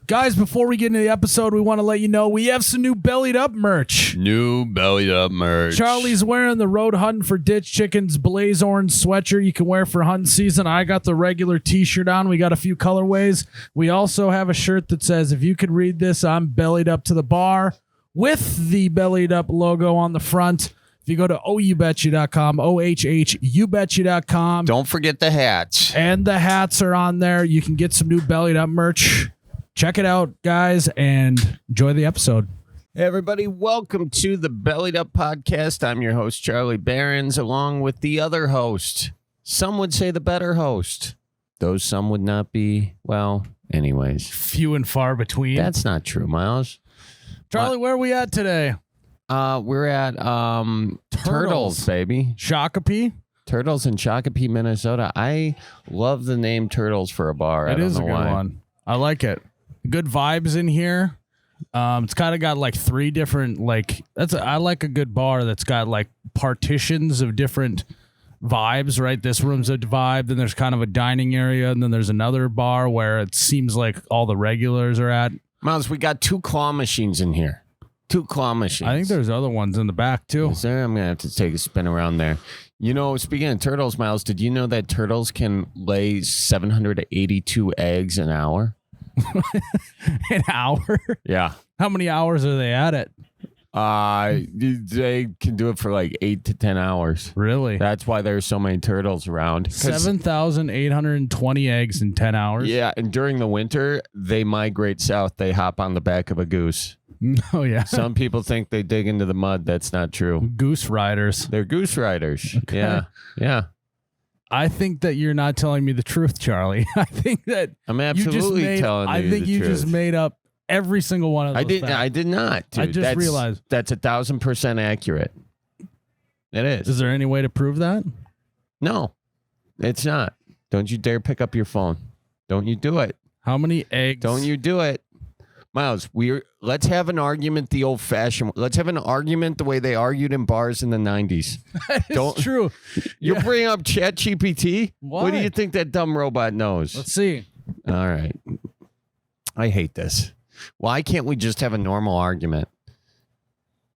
Guys, before we get into the episode, we want to let you know we have some new Bellied Up merch. Charlie's wearing the Road Hunting for Ditch Chickens Blaze Orange sweatshirt you can wear for hunting season. I got the regular t-shirt on. We got a few colorways. We also have a shirt that says, if you could read this, I'm bellied up to the bar, with the Bellied Up logo on the front. If you go to ohyoubetcha.com, ohhubetcha.com. Don't forget the hats. And the hats are on there. You can get some new Bellied Up merch. Check it out, guys, and enjoy the episode. Hey, everybody. Welcome to the Bellied Up podcast. I'm your host, Charlie Berens, along with the other host. Some would say the better host. Those some would not be, well, anyways. Few and far between. That's not true, Miles. Charlie, where are we at today? We're at Turtles, baby. Shakopee? Turtles in Shakopee, Minnesota. I love the name Turtles for a bar. It is a good one. I like it. Good vibes in here. It's kind of got like three different, I like a good bar that's got like partitions of different vibes, right? This room's a vibe, then there's kind of a dining area, and then there's another bar where it seems like all the regulars are at. Miles, we got 2 claw machines in here. 2 claw machines. I think there's other ones in the back too. Is there? I'm going to have to take a spin around there. You know, speaking of turtles, Miles, did you know that turtles can lay 782 eggs an hour? An hour? Yeah. How many hours are they at it? They can do it for like 8 to 10 hours. Really? That's why there's so many turtles around. 7,820 eggs in 10 hours. Yeah, and during the winter, they migrate south. They hop on the back of a goose. Oh, yeah. Some people think they dig into the mud. That's not true. Goose riders. They're goose riders. Okay. Yeah. Yeah. I think that you're not telling me the truth, Charlie. I think that I'm absolutely telling you the truth. I think you just made up every single one of those facts. I did not, dude. I just realized. That's 1,000% accurate. It is. Is there any way to prove that? No, it's not. Don't you dare pick up your phone. Don't you do it. How many eggs? Don't you do it. Miles, let's have an argument the old-fashioned. Let's have an argument the way they argued in bars in the 90s. That's true. You're bringing up ChatGPT? Why? What do you think that dumb robot knows? Let's see. All right. I hate this. Why can't we just have a normal argument?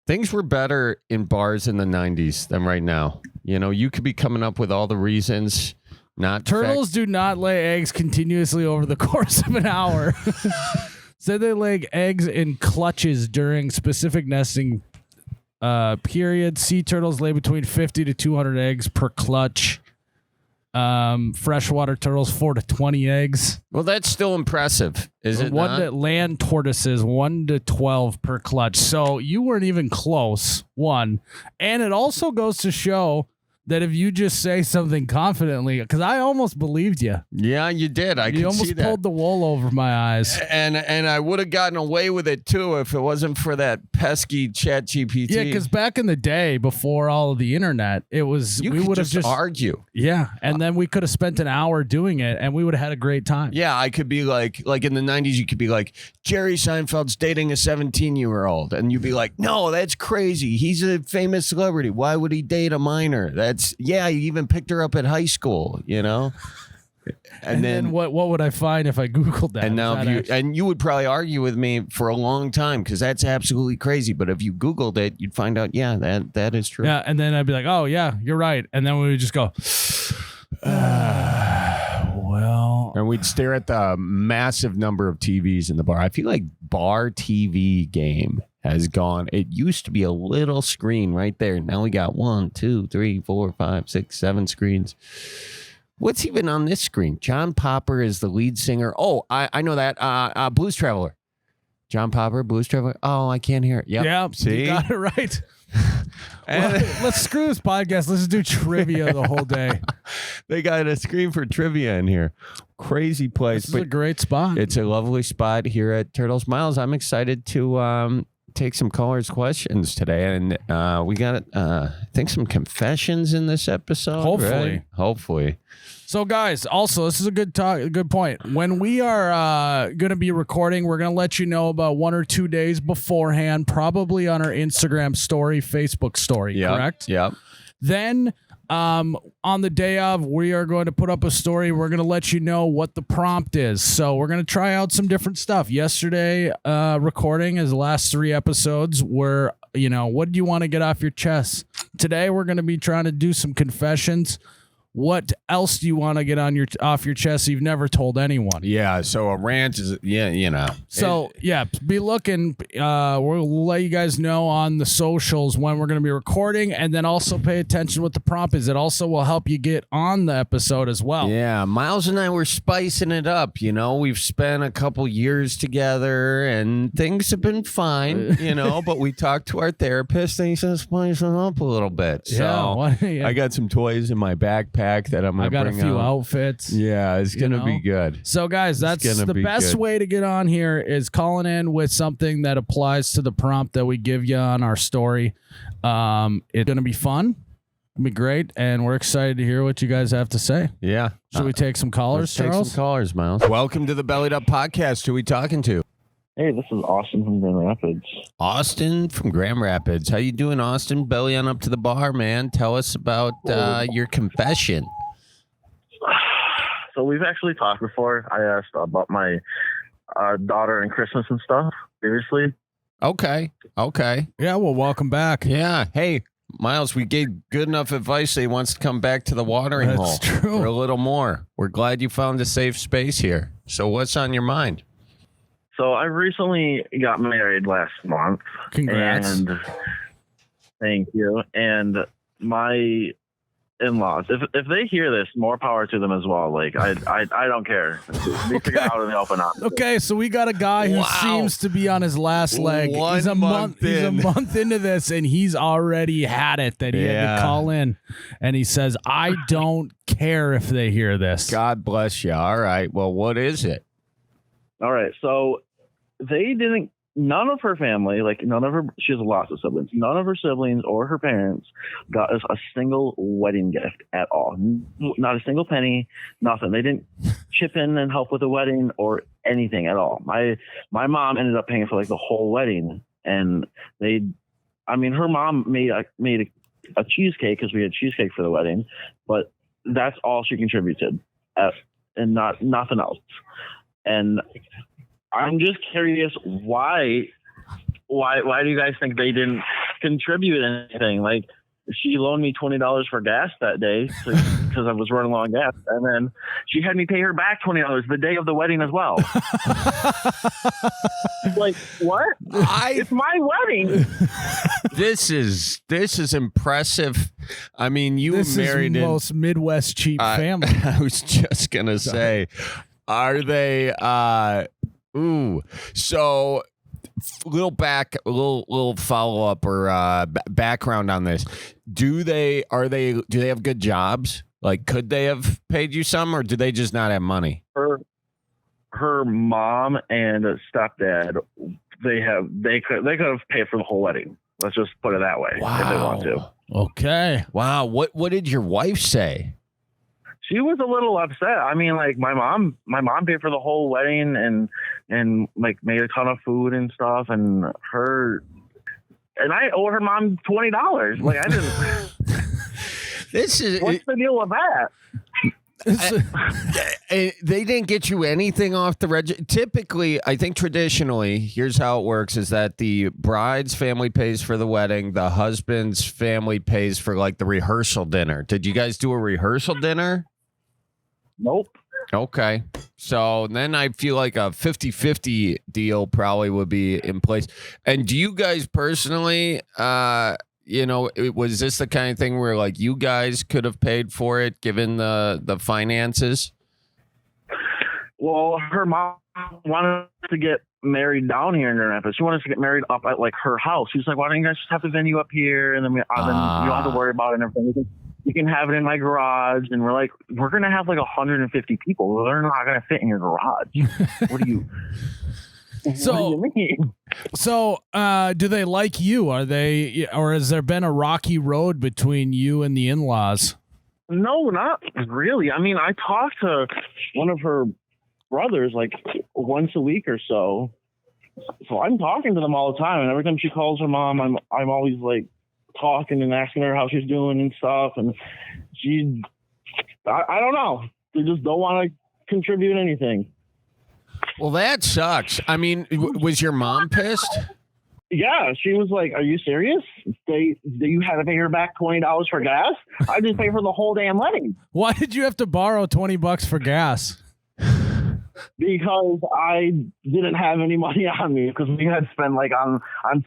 Things were better in bars in the 90s than right now. You know, you could be coming up with all the reasons. Turtles do not lay eggs continuously over the course of an hour. Said they lay eggs in clutches during specific nesting periods. Sea turtles lay between 50 to 200 eggs per clutch. Freshwater turtles 4 to 20 eggs. Well, that's still impressive, is it not? Land tortoises 1 to 12 per clutch. So you weren't even close. One, and it also goes to show that if you just say something confidently, because I almost believed you. Yeah, you did. I can see that. You almost pulled the wool over my eyes. And I would have gotten away with it, too, if it wasn't for that pesky ChatGPT. Yeah, because back in the day, before all of the internet, it was... we would have just argue. Yeah, and then we could have spent an hour doing it, and we would have had a great time. Yeah, I could be like in the 90s, you could be like, Jerry Seinfeld's dating a 17-year-old. And you'd be like, no, that's crazy. He's a famous celebrity. Why would he date a minor? Yeah, he even picked her up at high school, you know? And then what would I find if I Googled that? And now you would probably argue with me for a long time because that's absolutely crazy. But if you Googled it, you'd find out, yeah, that is true. Yeah, and then I'd be like, oh, yeah, you're right. And then we would just go, well. And we'd stare at the massive number of TVs in the bar. I feel like bar TV game has gone. It used to be a little screen right there. Now we got 1, 2, 3, 4, 5, 6, 7 screens. What's even on this screen? John Popper is the lead singer. Oh, I know that. Blues Traveler. John Popper, Blues Traveler. Oh, I can't hear it. Yep. Yeah, see? You got it right. Let's screw this podcast. Let's do trivia the whole day. They got a screen for trivia in here. Crazy place. This is a great spot. It's a lovely spot here at Turtles. Miles, I'm excited to take some callers' questions today, and we got I think some confessions in this episode. Hopefully. So, guys, also, this is a good point. When we are going to be recording, we're going to let you know about 1 or 2 days beforehand, probably on our Instagram story, Facebook story, correct? Yep. Then On the day of, we are going to put up a story. We're going to let you know what the prompt is. So we're going to try out some different stuff. Yesterday, recording as the last 3 episodes were, what do you want to get off your chest? Today, we're going to be trying to do some confessions. What else do you want to get off your chest you've never told anyone? Yeah, so a rant is, So, be looking. We'll let you guys know on the socials when we're going to be recording, and then also pay attention what the prompt is. It also will help you get on the episode as well. Yeah, Miles and I were spicing it up. We've spent a couple years together, and things have been fine, but we talked to our therapist, and he says, spice it up a little bit. So I got some toys in my backpack that I'm going to bring out. I got a few outfits. Yeah, it's going to be good. So, guys, that's the best way to get on here is calling in with something that applies to the prompt that we give you on our story. It's going to be fun. It'll be great, and we're excited to hear what you guys have to say. Yeah. Should we take some callers, Let's Charles? Take some callers, Miles. Welcome to the Bellied Up Podcast. Who are we talking to? Hey, this is Austin from Grand Rapids. Austin from Grand Rapids. How you doing, Austin? Belly on up to the bar, man. Tell us about your confession. So we've actually talked before. I asked about my daughter and Christmas and stuff previously. Okay. Yeah, well, welcome back. Yeah. Hey, Miles, we gave good enough advice that he wants to come back to the watering hole for a little more. We're glad you found a safe space here. So what's on your mind? So I recently got married last month. Congrats. And thank you. And my in-laws, if they hear this, more power to them as well. Like I don't care. They figure it out in the open up. Okay, so we got a guy who seems to be on his last leg. He's a month into this, and he's already had it that he had to call in, and he says, "I don't care if they hear this." God bless you. All right. Well, what is it? All right. So none of her family, she has lots of siblings. None of her siblings or her parents got us a single wedding gift at all. Not a single penny, nothing. They didn't chip in and help with the wedding or anything at all. My mom ended up paying for the whole wedding, and her mom made a cheesecake because we had cheesecake for the wedding, but that's all she contributed, and nothing else. And I'm just curious why do you guys think they didn't contribute anything? Like, she loaned me $20 for gas that day because I was running low on gas, and then she had me pay her back $20 the day of the wedding as well. Like, what? It's my wedding. This is impressive. I mean, this married is the most Midwest cheap family. I was just gonna say, are they? So little follow up or background on this. Do they have good jobs? Like, could they have paid you some, or do they just not have money? Her mom and stepdad, they could have paid for the whole wedding. Let's just put it that way. Wow. If they want to. Okay. Wow. What did your wife say? She was a little upset. I mean, my mom paid for the whole wedding and made a ton of food and stuff, and I owe her mom $20. Like, I didn't. What's the deal with that? They didn't get you anything off the register. Typically, I think traditionally, here's how it works: is that the bride's family pays for the wedding, the husband's family pays for the rehearsal dinner. Did you guys do a rehearsal dinner? Nope. Okay. So then I feel like a 50-50 deal probably would be in place. And do you guys personally, was this the kind of thing where you guys could have paid for it given the finances? Well, her mom wanted to get married down here in Grand Rapids. She wanted to get married up at her house. She was like, "Why don't you guys just have the venue up here, and then you don't have to worry about it and everything. You can have it in my garage." And we're like, "We're gonna have 150 people. They're not gonna fit in your garage." What do you? So, what do you mean? So, do they like you? Or has there been a rocky road between you and the in-laws? No, not really. I mean, I talk to one of her brothers once a week or so. So I'm talking to them all the time, and every time she calls her mom, I'm always talking and asking her how she's doing and stuff. And I don't know. They just don't want to contribute anything. Well, that sucks. I mean, was your mom pissed? Yeah, she was like, "Are you serious? You had to pay her back $20 for gas? I just paid for the whole damn wedding." Why did you have to borrow $20 for gas? Because I didn't have any money on me because we had spent like on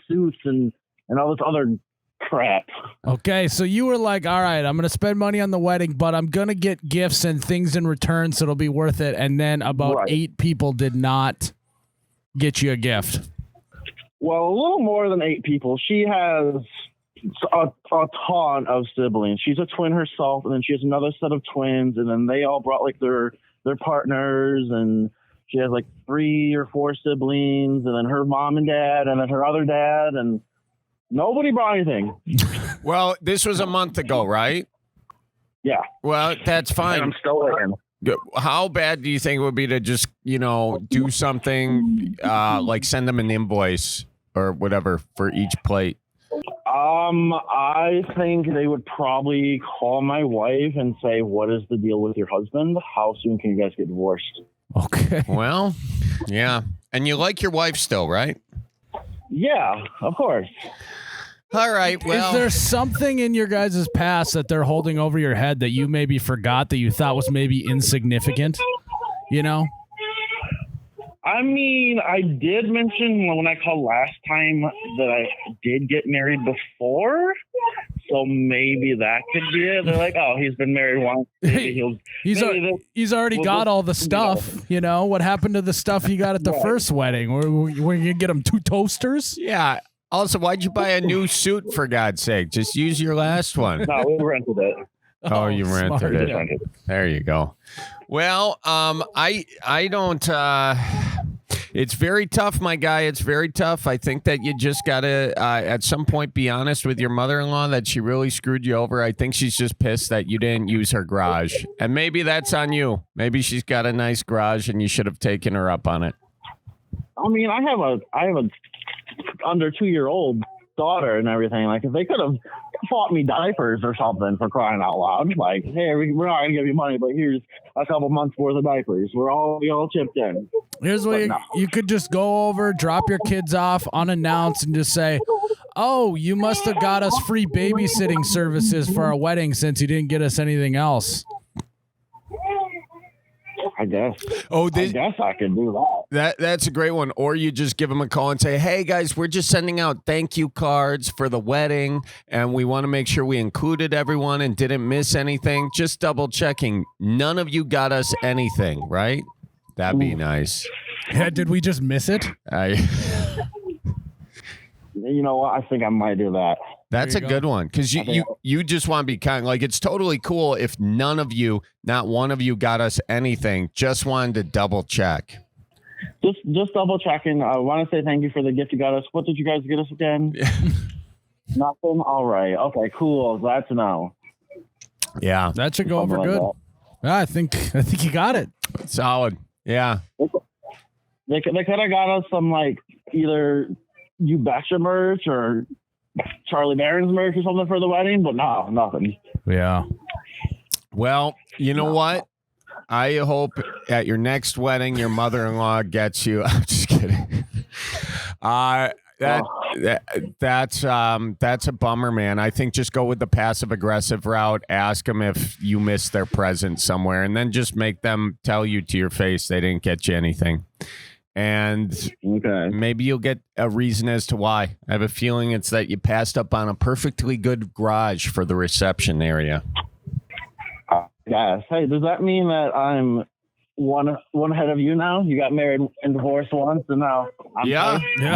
suits and all this other crap. Okay, so you were like, all right, I'm going to spend money on the wedding, but I'm going to get gifts and things in return, so it'll be worth it. And then about 8 people did not get you a gift. Well, a little more than 8 people. She has a ton of siblings. She's a twin herself, and then she has another set of twins, and then they all brought like their partners, and she has like 3 or 4 siblings, and then her mom and dad, and then her other dad, and nobody brought anything. Well, this was a month ago, right? Yeah. Well, that's fine. And I'm still waiting. How bad do you think it would be to just, do something like send them an invoice or whatever for each plate? I think they would probably call my wife and say, "What is the deal with your husband? How soon can you guys get divorced?" Okay. Well, yeah. And you like your wife still, right? Yeah, of course. All right. Well, is there something in your guys' past that they're holding over your head that you maybe forgot that you thought was maybe insignificant? I mean, I did mention when I called last time that I did get married before, so maybe that could be it. They're like, "Oh, he's been married once. Maybe he's already got all the stuff." What happened to the stuff he got at the first wedding? Were you gonna get him 2 toasters? Yeah. Also, why'd you buy a new suit, for God's sake? Just use your last one. No, we rented it. Oh, you rented smart. it. There you go. Well, I don't. It's very tough, my guy. It's very tough. I think that you just gotta at some point be honest with your mother-in-law that she really screwed you over. I think she's just pissed that you didn't use her garage, and maybe that's on you. Maybe she's got a nice garage, and you should have taken her up on it. I mean, I have a under 2-year-old daughter and everything. Like, if they could have bought me diapers or something, for crying out loud, like, "Hey, we're not gonna give you money, but here's a couple months worth of diapers. We all chipped in." Here's what you could just go over, drop your kids off unannounced, and just say, "Oh, you must have got us free babysitting services for our wedding since you didn't get us anything else." I guess. Oh, I guess I could do that. That's a great one. Or you just give them a call and say, "Hey guys, we're just sending out thank you cards for the wedding, and we want to make sure we included everyone and didn't miss anything. Just double checking. None of you got us anything, right?" That'd be nice. Yeah, did we just miss it? You know what? I think I might do that. That's a good one, because you just want to be kind. Like, it's totally cool if none of you, not one of you, got us anything. Just wanted to double check. Just double checking. I want to say thank you for the gift you got us. What did you guys get us again? Nothing. All right. Okay. Cool. Glad to know. Yeah, that should go over good. Yeah, I think you got it. Solid. Yeah. They could have got us some, like, either You Betcha merch or Charlie Berens merch or something for the wedding, but no, nothing. Yeah. Well, you know what? I hope at your next wedding your mother-in-law gets you. I'm just kidding. That's a bummer, man. I think just go with the passive-aggressive route. Ask them if you missed their present somewhere, and then just make them tell you to your face they didn't get you anything. And maybe you'll get a reason as to why. I have a feeling it's that you passed up on a perfectly good garage for the reception area. Yes. Hey, does that mean that I'm one ahead of you now? You got married and divorced once, and now I'm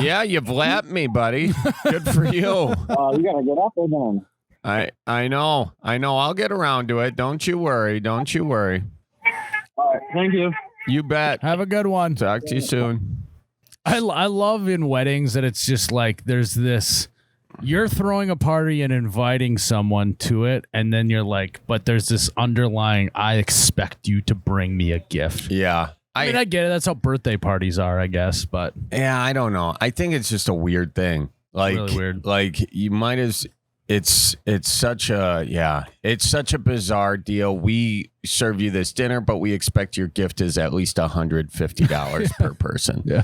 yeah, you've lapped me, buddy. Good for you. You gotta get up there then. I know. I'll get around to it. Don't you worry. All right. Thank you. You bet. Have a good one. Talk to you soon. I love in weddings that it's just like there's this, you're throwing a party and inviting someone to it, and then you're like, but there's this underlying, I expect you to bring me a gift. Yeah. I mean, I get it. That's how birthday parties are, I guess, but. Yeah, I don't know. I think it's just a weird thing. Like, really weird. Like, you might as, It's such a bizarre deal. We serve you this dinner, but we expect your gift is at least $150 per person. Yeah.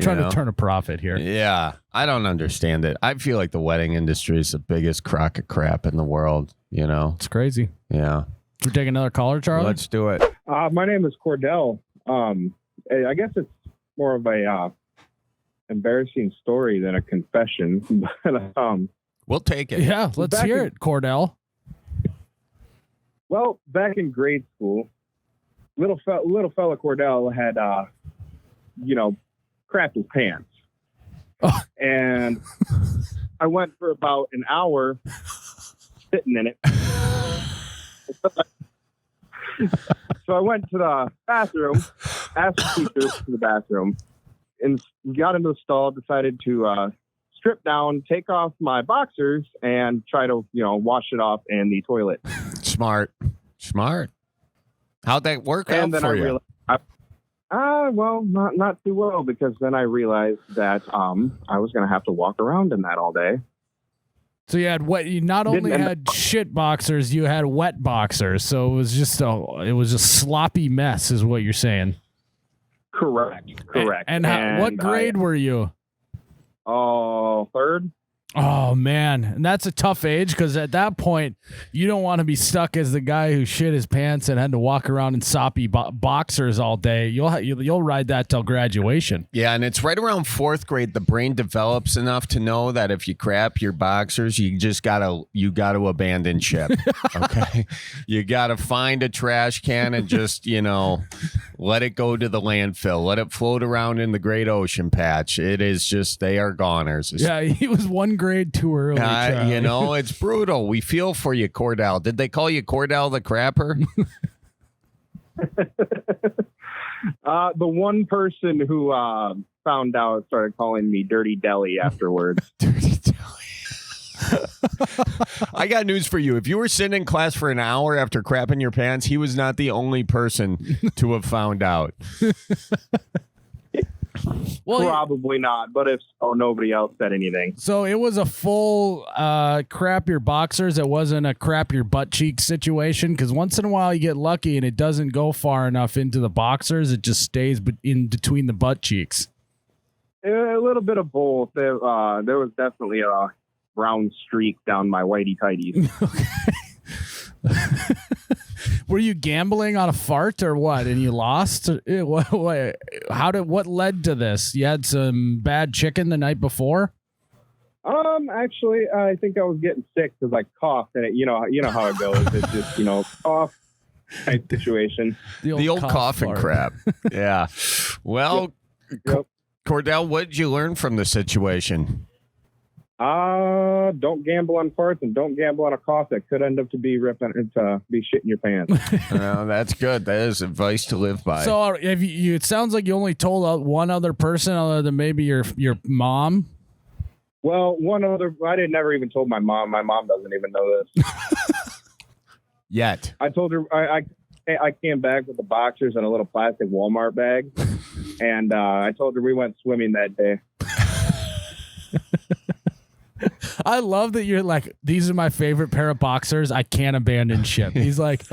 Trying know? to turn a profit here. Yeah. I don't understand it. I feel like the wedding industry is the biggest crock of crap in the world, you know? It's crazy. Yeah. Should we take another caller, Charlie? Let's do it. My name is Cordell. I guess it's more of a embarrassing story than a confession. But We'll take it. Yeah, let's hear it, Cordell. well, back in grade school, little fella Cordell had crapped his pants, and I went for about an hour sitting in it. So I went to the bathroom, asked the teacher to the bathroom, and got into the stall, decided to strip down, take off my boxers, and try to, wash it off in the toilet. Smart. How'd that work And out then for I you? realized, not too well, because then I realized that I was going to have to walk around in that all day. So you had wet. You not only had shit boxers, you had wet boxers. So it was just a sloppy mess, is what you're saying. Correct. And what grade were you? Third. Oh man, and that's a tough age, because at that point you don't want to be stuck as the guy who shit his pants and had to walk around in soppy boxers all day. You'll ride that till graduation. Yeah, and it's right around fourth grade. The brain develops enough to know that if you crap your boxers, you gotta abandon ship. Okay, you gotta find a trash can and just let it go to the landfill. Let it float around in the great ocean patch. It is just, they are goners. Yeah, he was one grade too early. It's brutal. We feel for you, Cordell. Did they call you Cordell the Crapper? The one person who found out started calling me Dirty Deli afterwards. Dirty Deli. I got news for you. If you were sitting in class for an hour after crapping your pants, he was not the only person to have found out. Well, probably not, but if so, nobody else said anything. So it was a full crap your boxers. It wasn't a crap your butt cheeks situation, because once in a while you get lucky and it doesn't go far enough into the boxers. It just stays in between the butt cheeks. A little bit of both. There was definitely a brown streak down my whitey tighties. Were you gambling on a fart or what? And you lost? What led to this? You had some bad chicken the night before? Actually, I think I was getting sick because I coughed, and you know how it goes. It's just cough type situation. The old coughing crap. Yeah. Well, Yep. Cordell, what did you learn from the situation? Don't gamble on farts, and don't gamble on a cough that could end up to be shitting your pants. Well, that's good. That is advice to live by. So it sounds like you only told out one other person other than maybe your mom. Well, one other. I never even told my mom. My mom doesn't even know this. Yet. I told her I came back with the boxers and a little plastic Walmart bag, and I told her we went swimming that day. I love that you're like, these are my favorite pair of boxers. I can't abandon ship. He's like,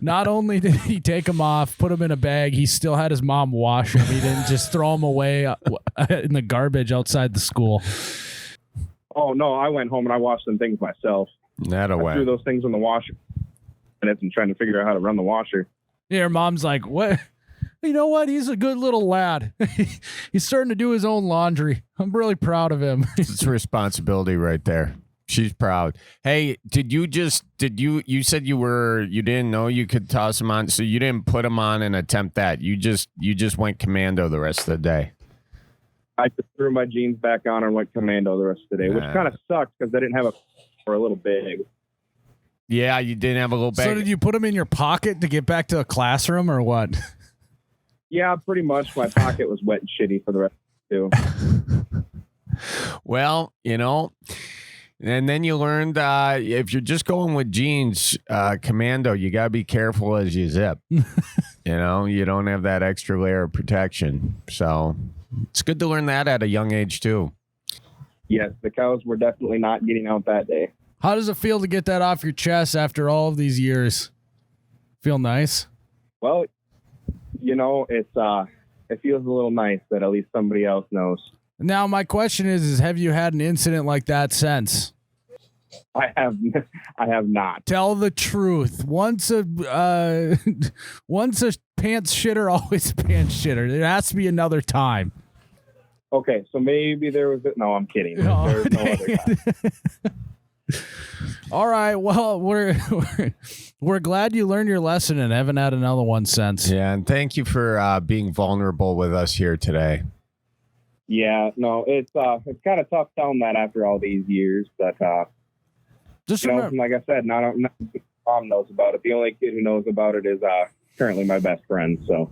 not only did he take them off, put them in a bag, he still had his mom wash them. He didn't just throw them away in the garbage outside the school. Oh, no, I went home and I washed them things myself. That I away. threw those things in the washer and trying to figure out how to run the washer. Your mom's like, what? You know what? He's a good little lad. He's starting to do his own laundry. I'm really proud of him. It's responsibility right there. She's proud. Hey, you said you didn't know you could toss them on, so you didn't put them on and attempt that. You just went commando the rest of the day. I just threw my jeans back on and went commando the rest of the day, which kind of sucks because I didn't have a little big. Yeah, you didn't have a little bag. So did you put them in your pocket to get back to the classroom or what? Yeah, pretty much. My pocket was wet and shitty for the rest of the day. Well, and then you learned if you're just going with jeans, commando, you got to be careful as you zip. You don't have that extra layer of protection. So it's good to learn that at a young age, too. Yes, the cows were definitely not getting out that day. How does it feel to get that off your chest after all of these years? Feel nice? Well, it feels a little nice that at least somebody else knows. Now, my question is have you had an incident like that since? I have not. Tell the truth. Once a pants shitter, always a pants shitter. There has to be another time. Okay, so maybe there was. No, I'm kidding. Oh, There's no other time. All right. Well, we're glad you learned your lesson and haven't had another one since. Yeah, and thank you for being vulnerable with us here today. Yeah, no, it's kind of tough telling that after all these years, but Just you know, remember, like I said, not mom knows about it. The only kid who knows about it is currently my best friend. So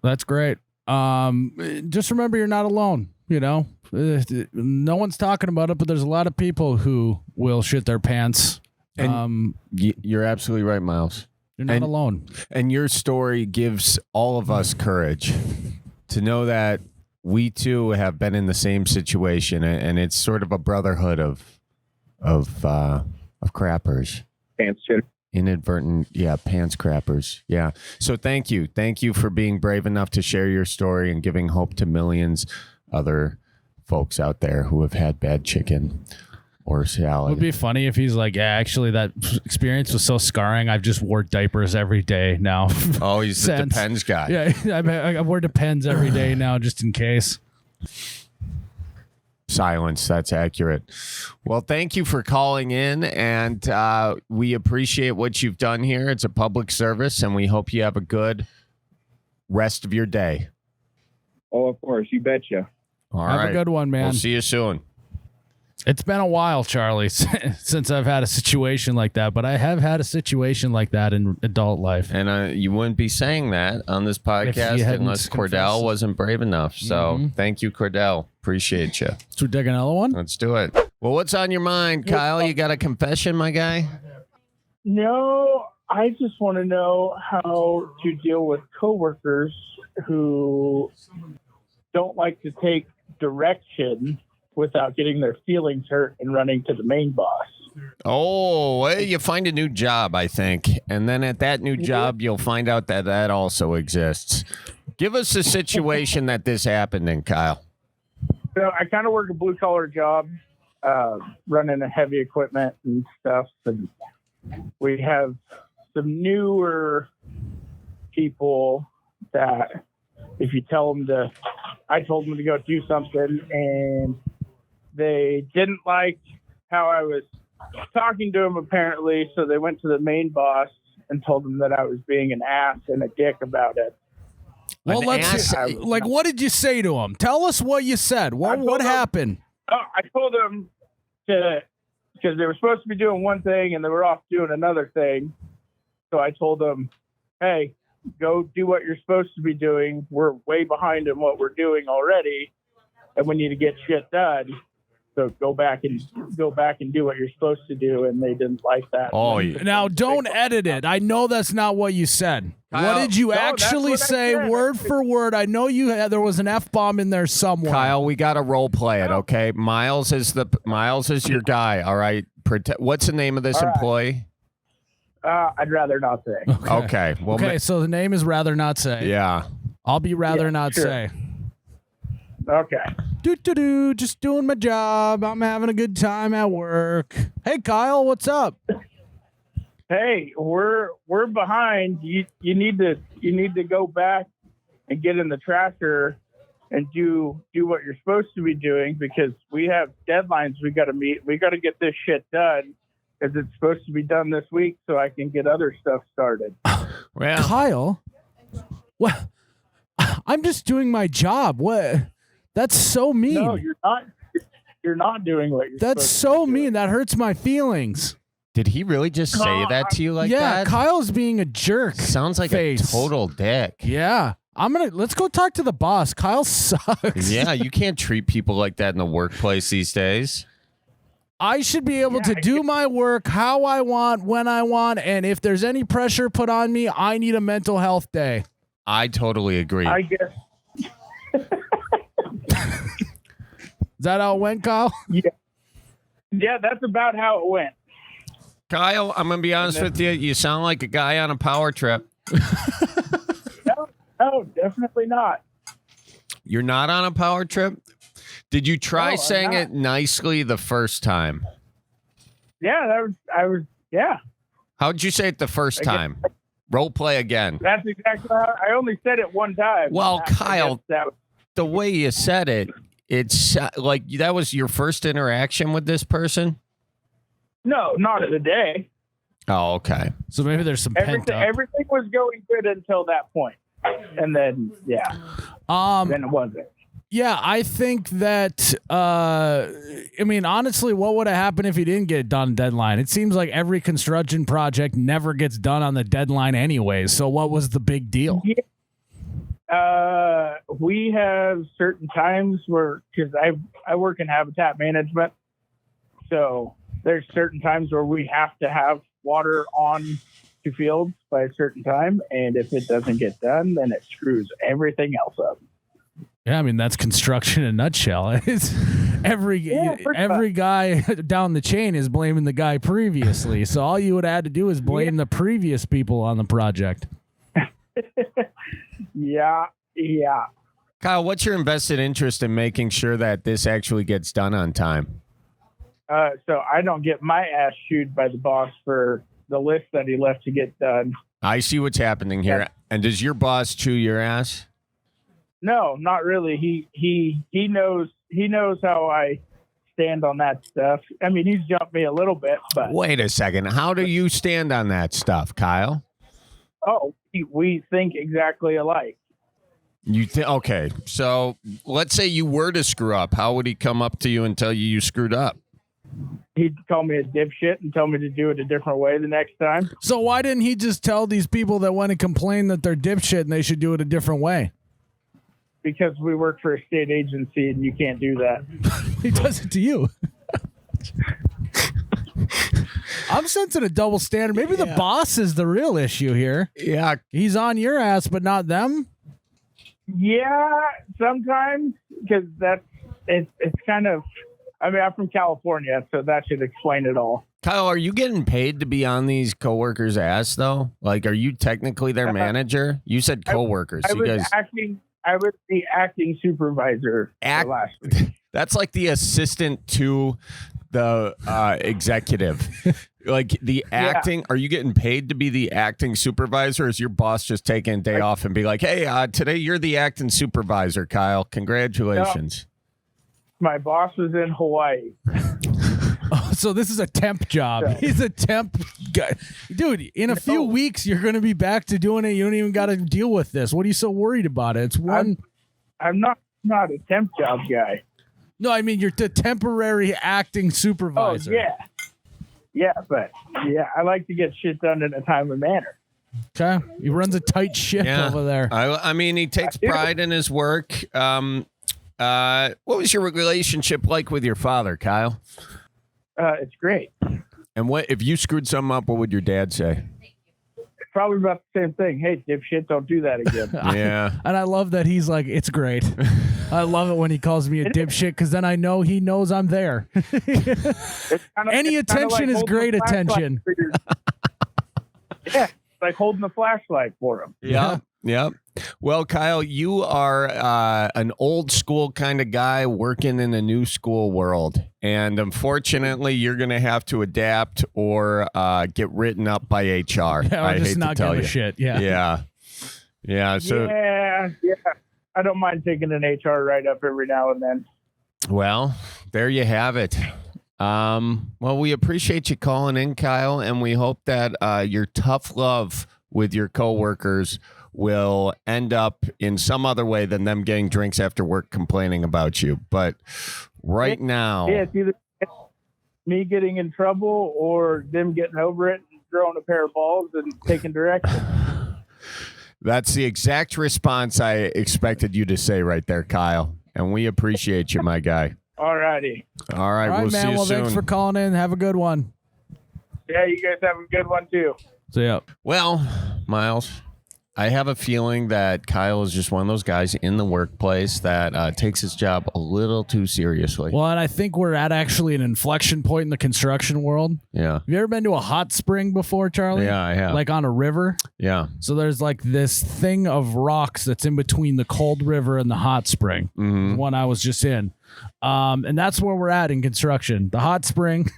that's great. Just remember you're not alone. No one's talking about it, but there's a lot of people who will shit their pants. And you're absolutely right, Miles. You're not alone. And your story gives all of us courage to know that we too have been in the same situation, and it's sort of a brotherhood of crappers. pants shit. Inadvertent, pants crappers. Yeah. So thank you for being brave enough to share your story and giving hope to millions other folks out there who have had bad chicken or salad. It would be funny if he's like, yeah, actually that experience was so scarring. I've just wore diapers every day now. Oh, he's the Depends guy. Yeah, I wear Depends every day now just in case. Silence. That's accurate. Well, thank you for calling in, and we appreciate what you've done here. It's a public service, and we hope you have a good rest of your day. Oh, of course. You betcha. All right. Have a good one, man. We'll see you soon. It's been a while, Charlie, since I've had a situation like that, but I have had a situation like that in adult life. And you wouldn't be saying that on this podcast unless Cordell wasn't brave enough. So thank you, Cordell. Appreciate you. Should we take another one? Let's do it. Well, what's on your mind, Kyle? You got a confession, my guy? No, I just want to know how to deal with coworkers who don't like to take direction without getting their feelings hurt and running to the main boss. Oh, well, you find a new job, I think. And then at that new job, you'll find out that that also exists. Give us a situation that this happened in, Kyle. So I kind of work a blue-collar job, running a heavy equipment and stuff. And we have some newer people that if you tell them to, I told them to go do something and they didn't like how I was talking to them apparently. So they went to the main boss and told him that I was being an ass and a dick about it. Well, what did you say to him? Tell us what you said. What happened? I told them to, because they were supposed to be doing one thing and they were off doing another thing. So I told them, hey, go do what you're supposed to be doing. We're way behind in what we're doing already, and we need to get shit done. So go back and do what you're supposed to do. And they didn't like that. Oh, now don't edit it. I know that's not what you said. Kyle, what did you actually say, word for word? I know there was an F-bomb in there somewhere. Kyle, we got to role play it, okay? Miles is your guy, all right? What's the name of this employee? I'd rather not say. Okay. Well, okay, so the name is rather not say. Yeah. I'll be rather not sure. say. Okay. Just doing my job. I'm having a good time at work. Hey, Kyle, what's up? Hey, we're behind. You need to go back and get in the tractor and do what you're supposed to be doing because we have deadlines we got to meet. We got to get this shit done because it's supposed to be done this week so I can get other stuff started. Well, Kyle, what? I'm just doing my job. What? That's so mean. No, you're not. You're not doing what you're. That's supposed so to be mean. doing. That hurts my feelings. did he really just say that to you like yeah, that? Kyle's being a jerk. Sounds like face. a total dick. Yeah. Let's go talk to the boss. Kyle sucks. Yeah, you can't treat people like that in the workplace these days. I should be able to do my work how I want, when I want, and if there's any pressure put on me, I need a mental health day. I totally agree. I guess. Is that how it went, Kyle? Yeah. Yeah, that's about how it went. Kyle, I'm gonna be honest with you. You sound like a guy on a power trip. No, definitely not. You're not on a power trip? Did you try No, I'm saying not. it nicely the first time? Yeah, yeah. How'd you say it the first time? Role play again. That's exactly how I only said it one time. Well, I guess Kyle, the way you said it, it's like that was your first interaction with this person? No, not of the day. Oh, okay. So maybe there's some pent up. Everything was going good until that point. And then, then it wasn't. Yeah, I think that, I mean, honestly, what would have happened if he didn't get it done deadline? It seems like every construction project never gets done on the deadline anyways. So what was the big deal? Yeah. We have certain times where, because I work in habitat management, so there's certain times where we have to have water on to fields by a certain time, and if it doesn't get done, then it screws everything else up. Yeah, I mean, that's construction in a nutshell. It's every guy down the chain is blaming the guy previously. So all you would have had to do is blame the previous people on the project. Yeah. Kyle, what's your invested interest in making sure that this actually gets done on time? So I don't get my ass chewed by the boss for the list that he left to get done. I see what's happening here. Yeah. And does your boss chew your ass? No, not really. He knows how I stand on that stuff. I mean, he's jumped me a little bit, but Wait a second. How do you stand on that stuff, Kyle? we think exactly alike. Okay. So let's say you were to screw up. How would he come up to you and tell you screwed up? He'd call me a dipshit and tell me to do it a different way the next time. So why didn't he just tell these people that went and complain that they're dipshit and they should do it a different way? Because we work for a state agency and you can't do that. He does it to you. I'm sensing a double standard. Maybe the boss is the real issue here. Yeah. He's on your ass, but not them. Yeah, sometimes, because it's kind of, I mean, I'm from California, so that should explain it all. Kyle, are you getting paid to be on these coworkers' ass though? Like, are you technically their manager? You said coworkers. I was the acting supervisor for last week. That's like the assistant to the executive. Like the acting, Are you getting paid to be the acting supervisor? Or is your boss just taking a day off and be like, hey, today you're the acting supervisor, Kyle. Congratulations. No, my boss was in Hawaii. Oh, so this is a temp job. So. He's a temp guy. Dude, in a few weeks, you're going to be back to doing it. You don't even got to deal with this. What are you so worried about? It's one. I'm not a temp job guy. No, I mean, you're the temporary acting supervisor. Oh, yeah. Yeah, but I like to get shit done in a timely manner. Okay. He runs a tight ship over there. I mean, he takes pride in his work. What was your relationship like with your father, Kyle? It's great. And what if you screwed something up? What would your dad say? Probably about the same thing. Hey, dipshit, don't do that again. Yeah. And I love that he's like, it's great. I love it when he calls me a dipshit because then I know he knows I'm there. Any attention is great attention. Yeah, it's like holding the flashlight for him. Yeah. Yep. Well, Kyle, you are an old school kind of guy working in a new school world. And unfortunately, you're going to have to adapt or get written up by HR. Yeah, I just hate not to tell give a you. shit. Yeah. Yeah. Yeah. So, yeah. I don't mind taking an HR write-up every now and then. well, there you have it. Well, we appreciate you calling in, Kyle, and we hope that your tough love with your coworkers will end up in some other way than them getting drinks after work complaining about you. But right now, it's either me getting in trouble or them getting over it and throwing a pair of balls and taking direction. that's the exact response I expected you to say right there, Kyle. And we appreciate you, my guy. All righty. All right, All right, we'll man. see you Well, soon. thanks for calling in. Have a good one. Yeah, you guys have a good one too. See ya. Well, Miles, I have a feeling that Kyle is just one of those guys in the workplace that takes his job a little too seriously. Well, and I think we're at actually an inflection point in the construction world. Yeah. Have you ever been to a hot spring before, Charlie? Yeah, I have. Like on a river? Yeah. So there's like this thing of rocks that's in between the cold river and the hot spring, Mhm. the one I was just in. And that's where we're at in construction. The hot spring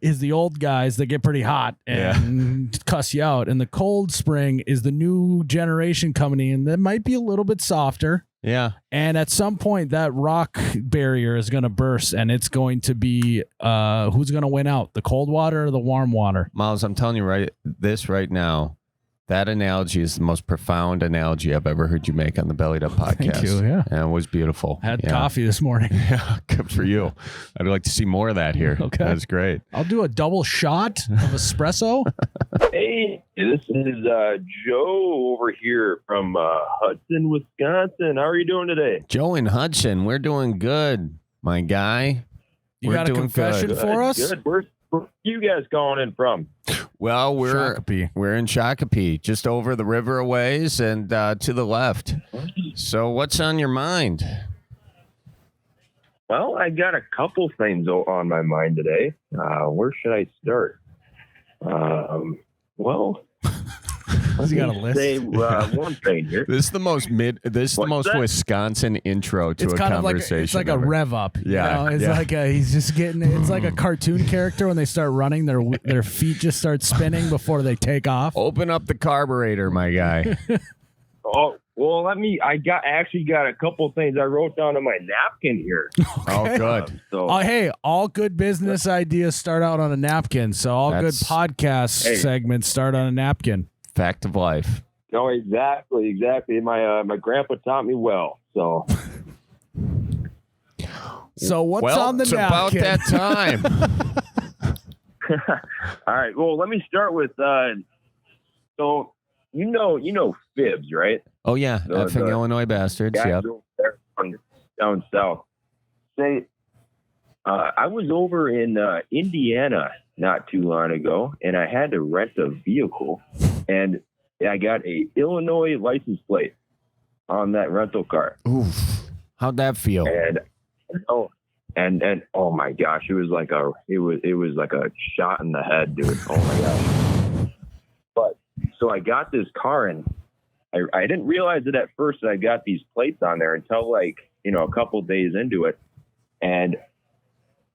is the old guys that get pretty hot and cuss you out. And the cold spring is the new generation coming in that might be a little bit softer. Yeah. And at some point, that rock barrier is going to burst, and it's going to be who's going to win out, the cold water or the warm water? Miles, I'm telling you right now, that analogy is the most profound analogy I've ever heard you make on the Bellied Up podcast. Thank you, yeah. And it was beautiful. Had coffee this morning. Yeah, good for you. I'd like to see more of that here. Okay. That's great. I'll do a double shot of espresso. Hey, this is Joe over here from Hudson, Wisconsin. How are you doing today? Joe and Hudson, we're doing good, my guy. You We're got a doing confession good. for us? Good. Where you guys calling in from? Well, we're Shakopee. in Shakopee, just over the river a ways and to the left. So what's on your mind? Well, I got a couple things on my mind today. Where should I start? Well, You got a list? say one thing here. This is the most What's that? Wisconsin intro to It's a kind of like conversation. it's like a ever. rev up. Yeah, It's yeah. like he's just getting. It's like a cartoon character when they start running, their feet just start spinning before they take off. Open up the carburetor, my guy. Oh, well, I actually got a couple things I wrote down on my napkin here. Oh, good. So Oh, hey, all good business ideas start out on a napkin. So all good That's- podcast segments start on a napkin. Fact of life. no, exactly. My grandpa taught me well. So So what's well, on the it's napkin? about that time. all right. Well, let me start with so you know Fibs, right? Oh yeah, The- effing the Illinois bastards. Guys Yep. over there down south. I was over in Indiana not too long ago, and I had to rent a vehicle, and I got a Illinois license plate on that rental car, Oof. How'd that feel? and oh my gosh, it was like a shot in the head, dude. Oh my gosh. But so I got this car, and I didn't realize it at first that I got these plates on there until a couple days into it. And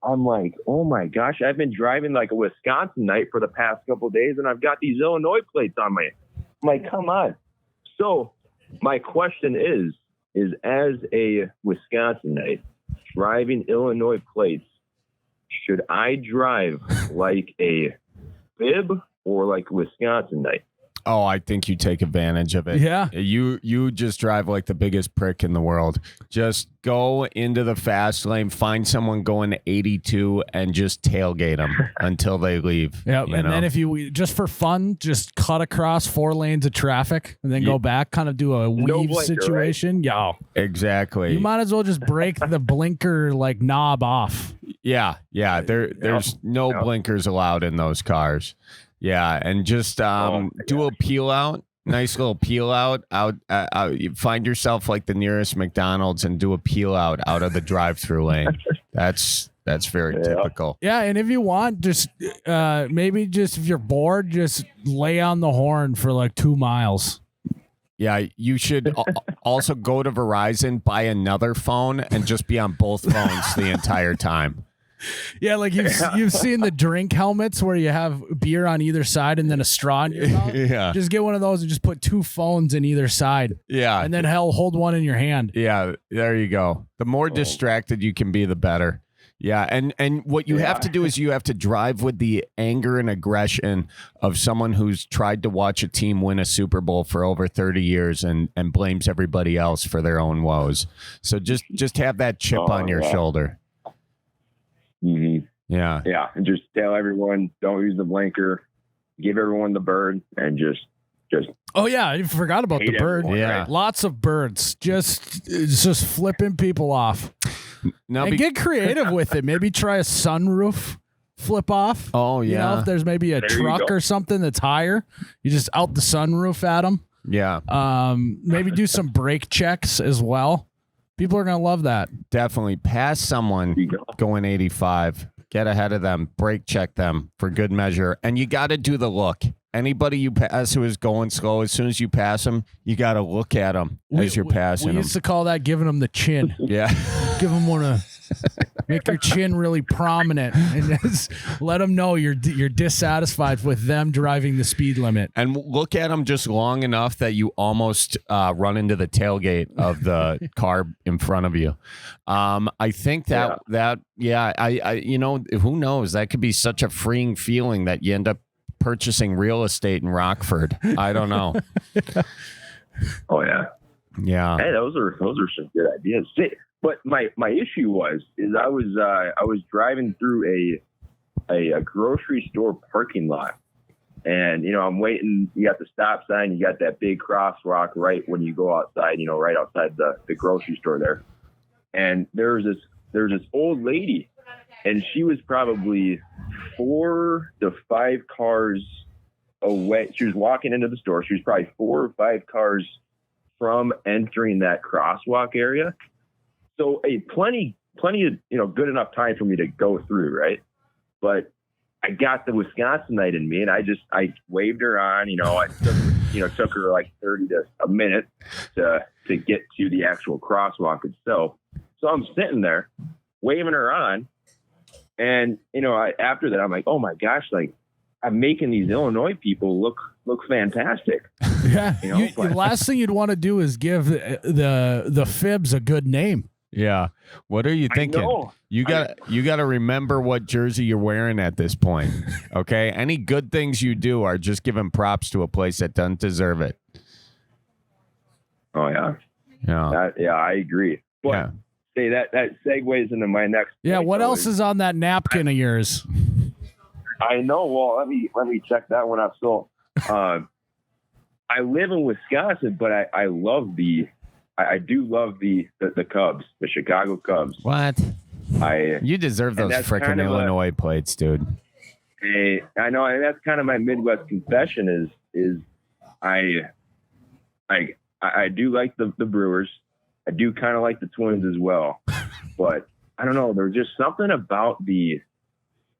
I'm like, oh my gosh, I've been driving like a Wisconsinite for the past couple days, and I've got these Illinois plates on I'm like, come on. So my question is as a Wisconsinite driving Illinois plates, should I drive like a bib or like Wisconsinite? Oh, I think you take advantage of it. Yeah. You just drive like the biggest prick in the world. Just go into the fast lane, find someone going 82 and just tailgate them until they leave. Yep. you And know? then if you just for fun, just cut across 4 lanes of traffic and then go back, kind of do a weave blinker, situation. Yeah. Exactly. You might as well just break the blinker like knob off. Yeah. There's no blinkers allowed in those cars. Yeah, and just do a peel out, nice little peel out. You find yourself like the nearest McDonald's and do a peel out of the drive-through lane. That's very typical. Yeah, and if you want, just maybe just if you're bored, just lay on the horn for like 2 miles. Yeah, you should also go to Verizon, buy another phone, and just be on both phones the entire time. Yeah, like you've seen the drink helmets where you have beer on either side and then a straw in your mouth. Yeah. Just get one of those and just put 2 phones in either side. Yeah. And then hold one in your hand. Yeah, there you go. The more distracted you can be, the better. Yeah, and what you have to do is you have to drive with the anger and aggression of someone who's tried to watch a team win a Super Bowl for over 30 years and blames everybody else for their own woes. So just have that chip on your shoulder. Mm-hmm. Yeah. Yeah, and just tell everyone don't use the blinker, give everyone the bird, and just Oh yeah, I forgot about the hate bird. everyone, Yeah. right? Lots of birds, just flipping people off. Now And get creative with it. Maybe try a sunroof flip off. Oh You know, yeah. if there's maybe a There you truck go. or something that's higher, you just out the sunroof at them. Yeah, Maybe do some brake checks as well. People are going to love that. definitely pass someone There you go. going 85. Get ahead of them. Brake check them for good measure. And you got to do the look. Anybody you pass who is going slow, as soon as you pass them, you got to look at them as you're passing We them. used to call that giving them the chin. Yeah. Give them one to make your chin really prominent and just let them know you're dissatisfied with them driving the speed limit. And look at them just long enough that you almost run into the tailgate of the car in front of you. I think I who knows? That could be such a freeing feeling that you end up purchasing real estate in Rockford. I don't know. Oh yeah. Yeah. Hey, those are some good ideas. But my issue is I was driving through a grocery store parking lot, and I'm waiting. You got the stop sign, you got that big crosswalk right when you go outside. Right outside the grocery store there, and there's this old lady, and she was probably 4 to 5 cars away. She was walking into the store. She was probably 4 or 5 cars from entering that crosswalk area. So plenty of good enough time for me to go through, right? But I got the Wisconsinite in me, and I waved her on. I took her like 30 to a minute to get to the actual crosswalk itself. So I'm sitting there waving her on, and after that I'm like, oh my gosh, like I'm making these Illinois people look fantastic. Yeah, the last thing you'd want to do is give the fibs a good name. Yeah. What are you thinking? You got to remember what jersey you're wearing at this point. Okay? Any good things you do are just giving props to a place that doesn't deserve it. Oh yeah. Yeah. I agree. But Yeah. say that segues into my next Yeah, point, what though, else is on that napkin of yours? I know. Well, let me check that one out. So I live in Wisconsin, but I love I do love the Cubs, the Chicago Cubs. What? You deserve those that's freaking kind of Illinois plates, dude. I know, and that's kind of my Midwest confession is I do like the Brewers. I do kind of like the Twins as well, but I don't know. There's just something about the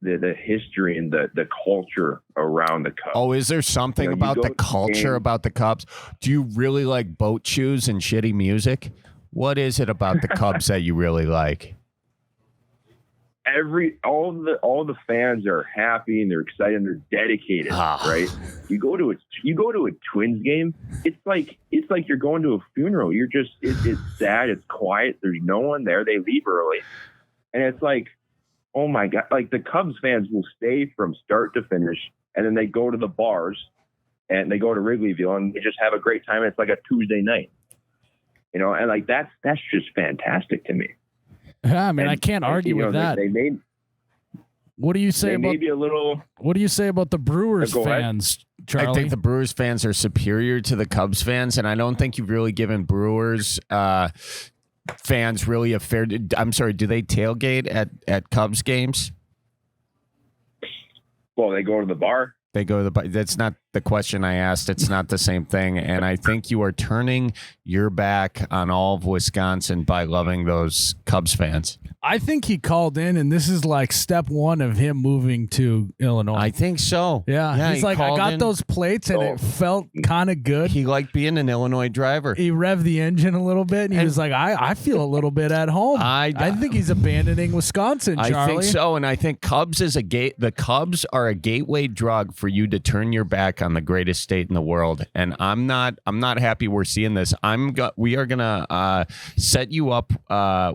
history and the culture around the Cubs. Oh, is there something about the culture about the Cubs? Do you really like boat shoes and shitty music? What is it about the Cubs that you really like? All the fans are happy and they're excited and they're dedicated, right? You go to a Twins game, it's like you're going to a funeral. It's sad, it's quiet, there's no one there. They leave early, and it's like, oh my God, like the Cubs fans will stay from start to finish, and then they go to the bars and they go to Wrigleyville and they just have a great time. It's like a Tuesday night, and like that's just fantastic to me. Yeah, I mean, I can't argue with that. What do you say about maybe a little? What do you say about the Brewers fans, Charlie? I think the Brewers fans are superior to the Cubs fans, and I don't think you've really given Brewers fans really a fair. I'm sorry, do they tailgate at Cubs games? Well, they go to the bar. They go to the bar. That's not the question I asked. It's not the same thing. And I think you are turning your back on all of Wisconsin by loving those Cubs fans. I think he called in, and this is like step one of him moving to Illinois. I think so. Yeah, he's he like, I got in. those plates, and it felt kind of good. He liked being an Illinois driver. He revved the engine a little bit, and he was like, I feel a little bit at home. I think he's abandoning Wisconsin, Charlie. I think so, and I think Cubs is the Cubs are a gateway drug for you to turn your back on the greatest state in the world. And I'm not happy we're seeing this. We are gonna set you up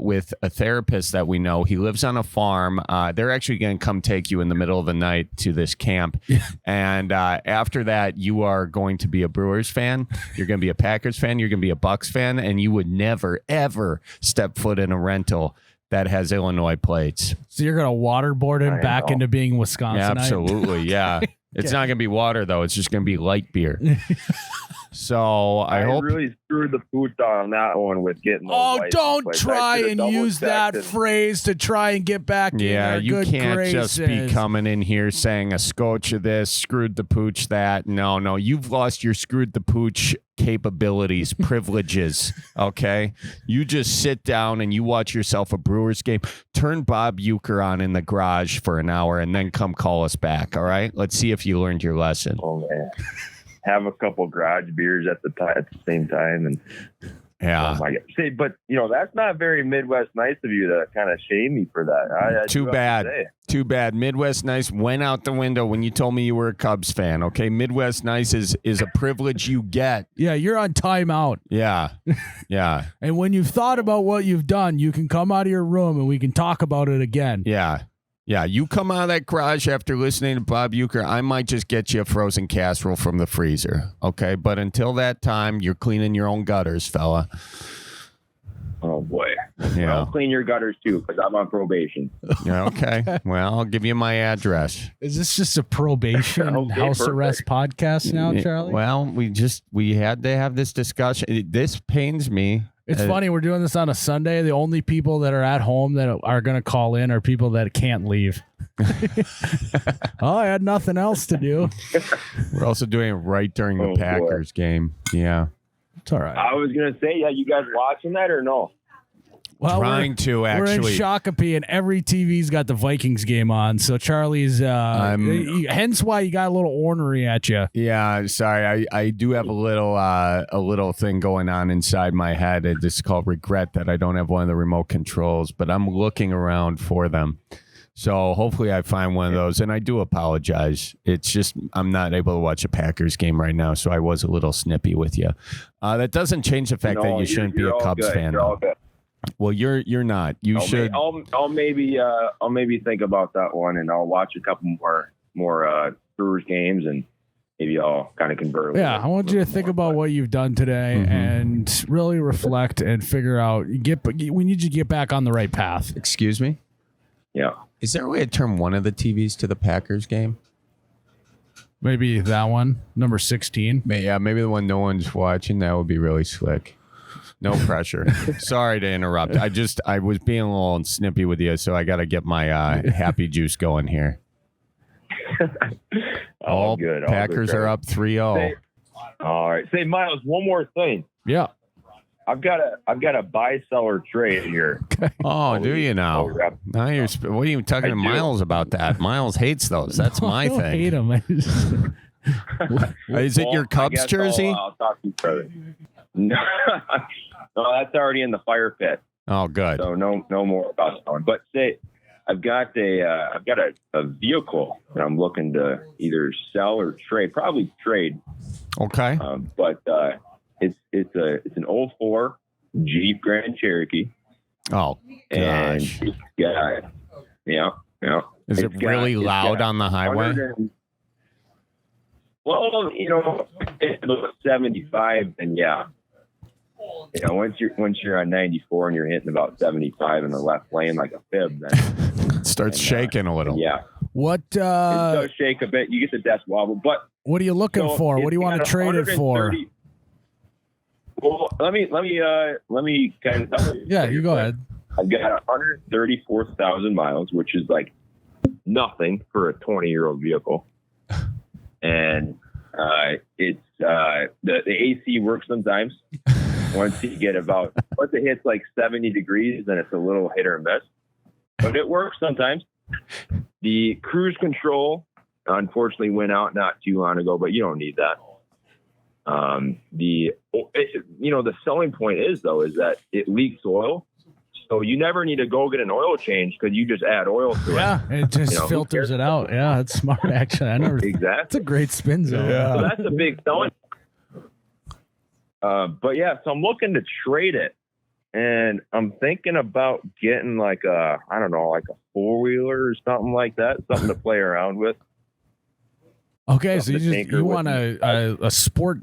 with a therapist that we know. He lives on a farm. They're actually going to come take you in the middle of the night to this camp. And after that, you are going to be a Brewers fan. You're going to be a Packers fan. You're going to be a Bucks fan. And you would never, ever step foot in a rental that has Illinois plates. So you're going to waterboard him back into being Wisconsinite? Yeah, absolutely, yeah. It's not going to be water, though. It's just going to be light beer. So I hope... really screwed the pooch on that one with getting those Oh, license don't plates. I try should've and double use that checked and- phrase to try and get back in Yeah, our you good can't just be graces. coming in here saying a scotch of this, screwed the pooch that. No, you've lost your screwed the pooch capabilities, privileges, okay? You just sit down and you watch yourself a Brewers game. Turn Bob Euchre on in the garage for an hour and then come call us back, all right? Let's see if you learned your lesson. Oh man, have a couple garage beers at the same time, and Yeah. oh my God. See, but that's not very Midwest nice of you to kind of shame me for that. I Too do have to bad. say. Too bad. Midwest Nice went out the window when you told me you were a Cubs fan, okay? Midwest Nice is a privilege you get. Yeah, you're on timeout. Yeah. Yeah. And when you've thought about what you've done, you can come out of your room and we can talk about it again. Yeah. Yeah, you come out of that garage after listening to Bob Euchre, I might just get you a frozen casserole from the freezer, okay? But until that time, you're cleaning your own gutters, fella. Oh boy, Yeah. I'll clean your gutters too because I'm on probation. Yeah, okay. Well, I'll give you my address. Is this just a probation Okay, house perfect. arrest podcast now, Charlie? Well, we had to have this discussion. This pains me. It's funny. We're doing this on a Sunday. The only people that are at home that are going to call in are people that can't leave. Oh, I had nothing else to do. We're also doing it right during the Oh, boy. Packers game. Yeah. It's all right. I was gonna say, yeah, you guys watching that or no? Well, Trying to, We're in actually. Shakopee, and every TV's got the Vikings game on. So Charlie's, hence why you got a little ornery at you. Yeah, sorry. I do have a little thing going on inside my head. It's called regret that I don't have one of the remote controls, but I'm looking around for them. So hopefully I find one of those. And I do apologize. It's just I'm not able to watch a Packers game right now, so I was a little snippy with you. That doesn't change the fact that you shouldn't be a all Cubs good. fan. You're all Though. good. Well, you're not. You should. I'll maybe think about that one, and I'll watch a couple more Brewers games, and maybe I'll kind of convert. Yeah, I want you to think about what you've done today and really reflect and figure out. We need you to get back on the right path. Excuse me? Yeah. Is there a way to turn one of the TVs to the Packers game? Maybe that one, number 16. Yeah, maybe the one no one's watching. That would be really slick. No pressure. Sorry to interrupt. I was being a little snippy with you, so I got to get my happy juice going here. All good. Packers are up 3-0. All right. Say, Miles, one more thing. Yeah. I've got a buy seller trade here. Oh, do you now? Now you're. What are you talking to I do. Miles about that? Miles hates those. That's my I don't thing. hate him. Is it your Cubs jersey? I'll talk to you further. No, no, that's already in the fire pit. Oh, good. So no more about that one. But say, I've got a vehicle that I'm looking to either sell or trade. Probably trade. Okay. But it's an 04 Jeep Grand Cherokee. Oh, And gosh. yeah. Is it really loud on the highway? Well, it's about 75, and yeah. Once you're on 94 and you're hitting about 75 in the left lane like a fib, then It starts shaking a little. yeah, What it does shake a bit. You get the desk wobble, but What are you looking so for? What it's do you want to got trade it for? 130 Well, let me kind of tell you. Yeah, you go ahead. I've got 134,000 miles, which is like nothing for a 20-year-old vehicle, and it's the AC works sometimes. Once it hits like 70 degrees, then it's a little hit or miss, but it works sometimes. The cruise control unfortunately went out not too long ago, but you don't need that. The selling point is that it leaks oil. So you never need to go get an oil change because you just add oil to it. Yeah, it just who filters cares? it out. Yeah, that's smart. Actually, I never. Exactly. That's a great spin zone. So that's a big selling. But yeah, so I'm looking to trade it, and I'm thinking about getting like a 4-wheeler or something like that, something to play around with. Okay, so The you tanker want a sport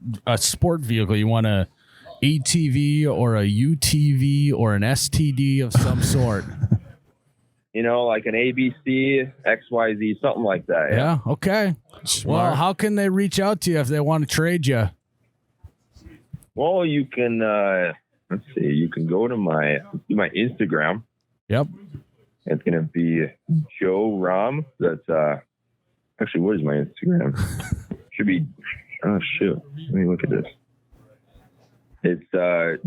vehicle. You want a ATV or a UTV or an STD of some sort. Like an ABC, XYZ, something like that. Yeah. Okay. Smart. Well, how can they reach out to you if they want to trade you? Well, you can let's see. You can go to my Instagram. Yep. It's gonna be Joe Rom. That's actually, what is my Instagram? Should be. Oh shoot! Let me look at this. It's JOE_ROM_.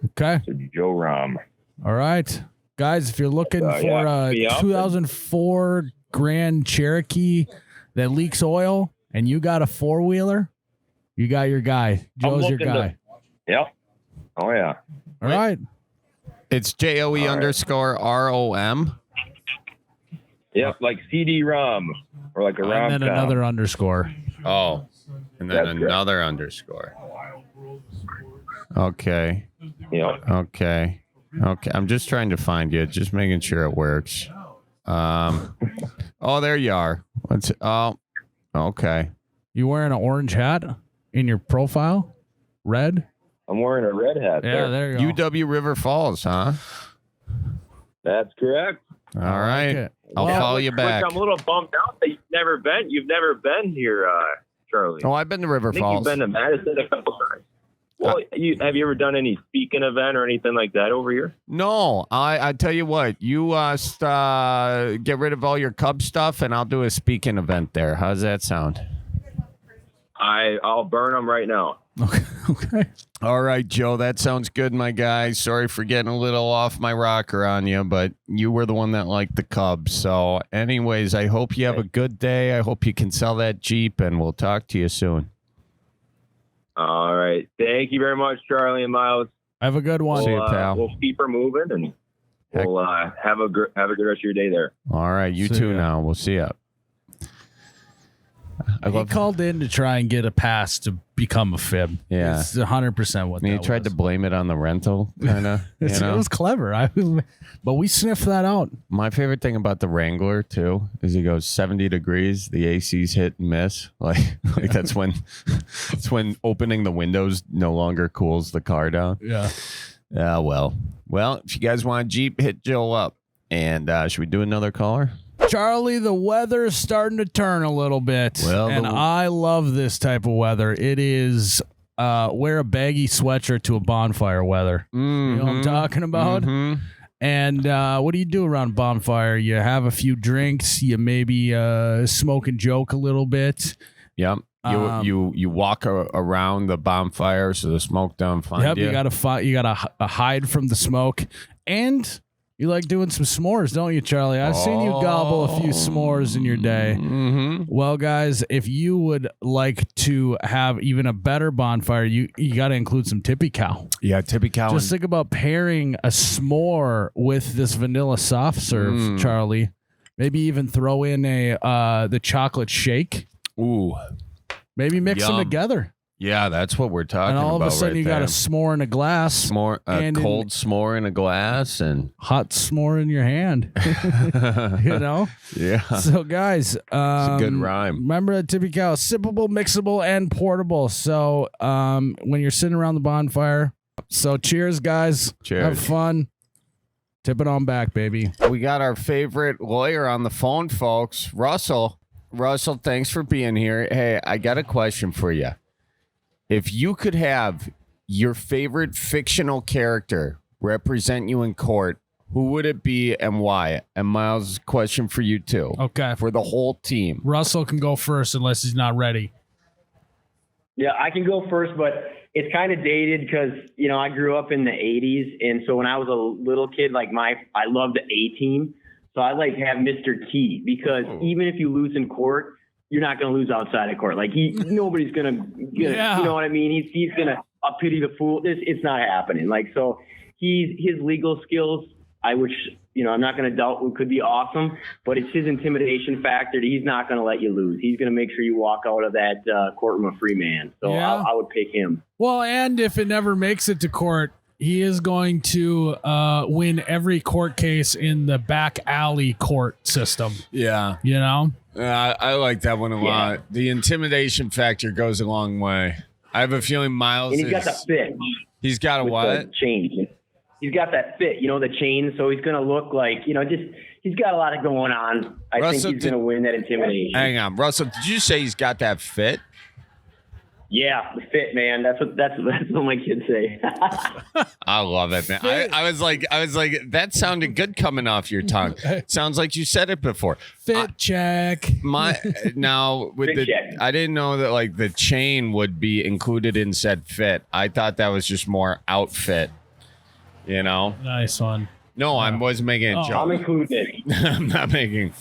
Okay. So Joe Rom. All right. Guys, if you're looking for a 2004 Grand Cherokee that leaks oil and you got a four-wheeler, you got your guy. Joe's your guy. Yep. Oh, yeah. All right. It's JOE_ROM. Yep, like CD-ROM or like a ROM. And then another underscore. Oh, and then another underscore. Okay. Yep. Okay. I'm just trying to find you, just making sure it works. Oh, there you are. Okay. You wearing an orange hat in your profile? Red? I'm wearing a red hat. Yeah, there you go. UW River Falls, huh? That's correct. All right. like it. I'll Well, follow you back. I'm a little bummed out that you've never been here, Charlie. Oh, I've been to River I think Falls. you've been to Madison a couple times. Well, have you ever done any speaking event or anything like that over here? No, I tell you what, you get rid of all your Cub stuff, and I'll do a speaking event there. How's that sound? I'll burn them right now. Okay. All right, Joe, that sounds good, my guy. Sorry for getting a little off my rocker on you, but you were the one that liked the Cubs. So, anyways, I hope you have a good day. I hope you can sell that Jeep, and we'll talk to you soon. All right. Thank you very much, Charlie and Miles. Have a good one. See you, pal. We'll keep her moving, and we'll have a good rest of your day there. All right, you See too ya. now. We'll see you. He called in to try and get a pass to become a fib. Yeah. It's 100% what And he that tried was. to blame it on the rental, kind of. It was clever. But we sniffed that out. My favorite thing about the Wrangler too is he goes 70 degrees, the AC's hit and miss. Like that's when opening the windows no longer cools the car down. Yeah. Yeah, well, if you guys want a Jeep, hit Joe up. And should we do another caller? Charlie, the weather is starting to turn a little bit. Well, and I love this type of weather. It is wear a baggy sweatshirt to a bonfire weather. You know what I'm talking about? Mm-hmm. And what do you do around a bonfire? You have a few drinks. You maybe smoke and joke a little bit. Yep. You walk around the bonfire so the smoke don't find you. Yep, you gotta hide from the smoke. And you like doing some s'mores, don't you, Charlie? I've seen you gobble a few s'mores in your day. Mm-hmm. Well, guys, if you would like to have even a better bonfire, you got to include some Tippy Cow. Yeah, Tippy Cow. Just think about pairing a s'more with this vanilla soft serve, Charlie. Maybe even throw in the chocolate shake. Ooh. Maybe mix them together. Yeah, that's what we're talking And about. all of a sudden, right you got a there. s'more in a glass. S'more, and cold s'more in a glass, and hot s'more in your hand. You know? yeah, So, guys, it's a good rhyme. Remember that Tippy Cow is sippable, mixable, and portable. So, when you're sitting around the bonfire, so cheers, guys. Cheers. Have fun. Tip it on back, baby. We got our favorite lawyer on the phone, folks. Russell, thanks for being here. Hey, I got a question for you. If you could have your favorite fictional character represent you in court, who would it be and why? And Miles, question for you too. Okay. For the whole team. Russell can go first unless he's not ready. Yeah, I can go first, but it's kind of dated because, you know, I grew up in the 80s. And so when I was a little kid, like I loved the A-Team. So I like have Mr. T because even if you lose in court, you're not going to lose outside of court. Like nobody's going to, you know what I mean? He's going to pity the fool. It's not happening. Like, so his legal skills, I'm not going to doubt could be awesome, but it's his intimidation factor. He's not going to let you lose. He's going to make sure you walk out of that courtroom a free man. So Yeah. I would pick him. Well, and if it never makes it to court, he is going to win every court case in the back alley court system. Yeah. You know? I like that one a lot. The intimidation factor goes a long way. I have a feeling Miles And he's got the fit. He's got a with what? the change. he's got that fit, the chain. So he's going to look like, just he's got a lot of going on. I think he's going to win that intimidation. Hang on, Russell. Did you say he's got that fit? Yeah, the fit, man. That's what my kids say. I love it, man. I was like, that sounded good coming off your tongue. Sounds like you said it before. Fit check. Now with Fit check. I didn't know that like the chain would be included in said fit. I thought that was just more outfit. Nice one. No, I wasn't making a joke. I'm included. I'm not making.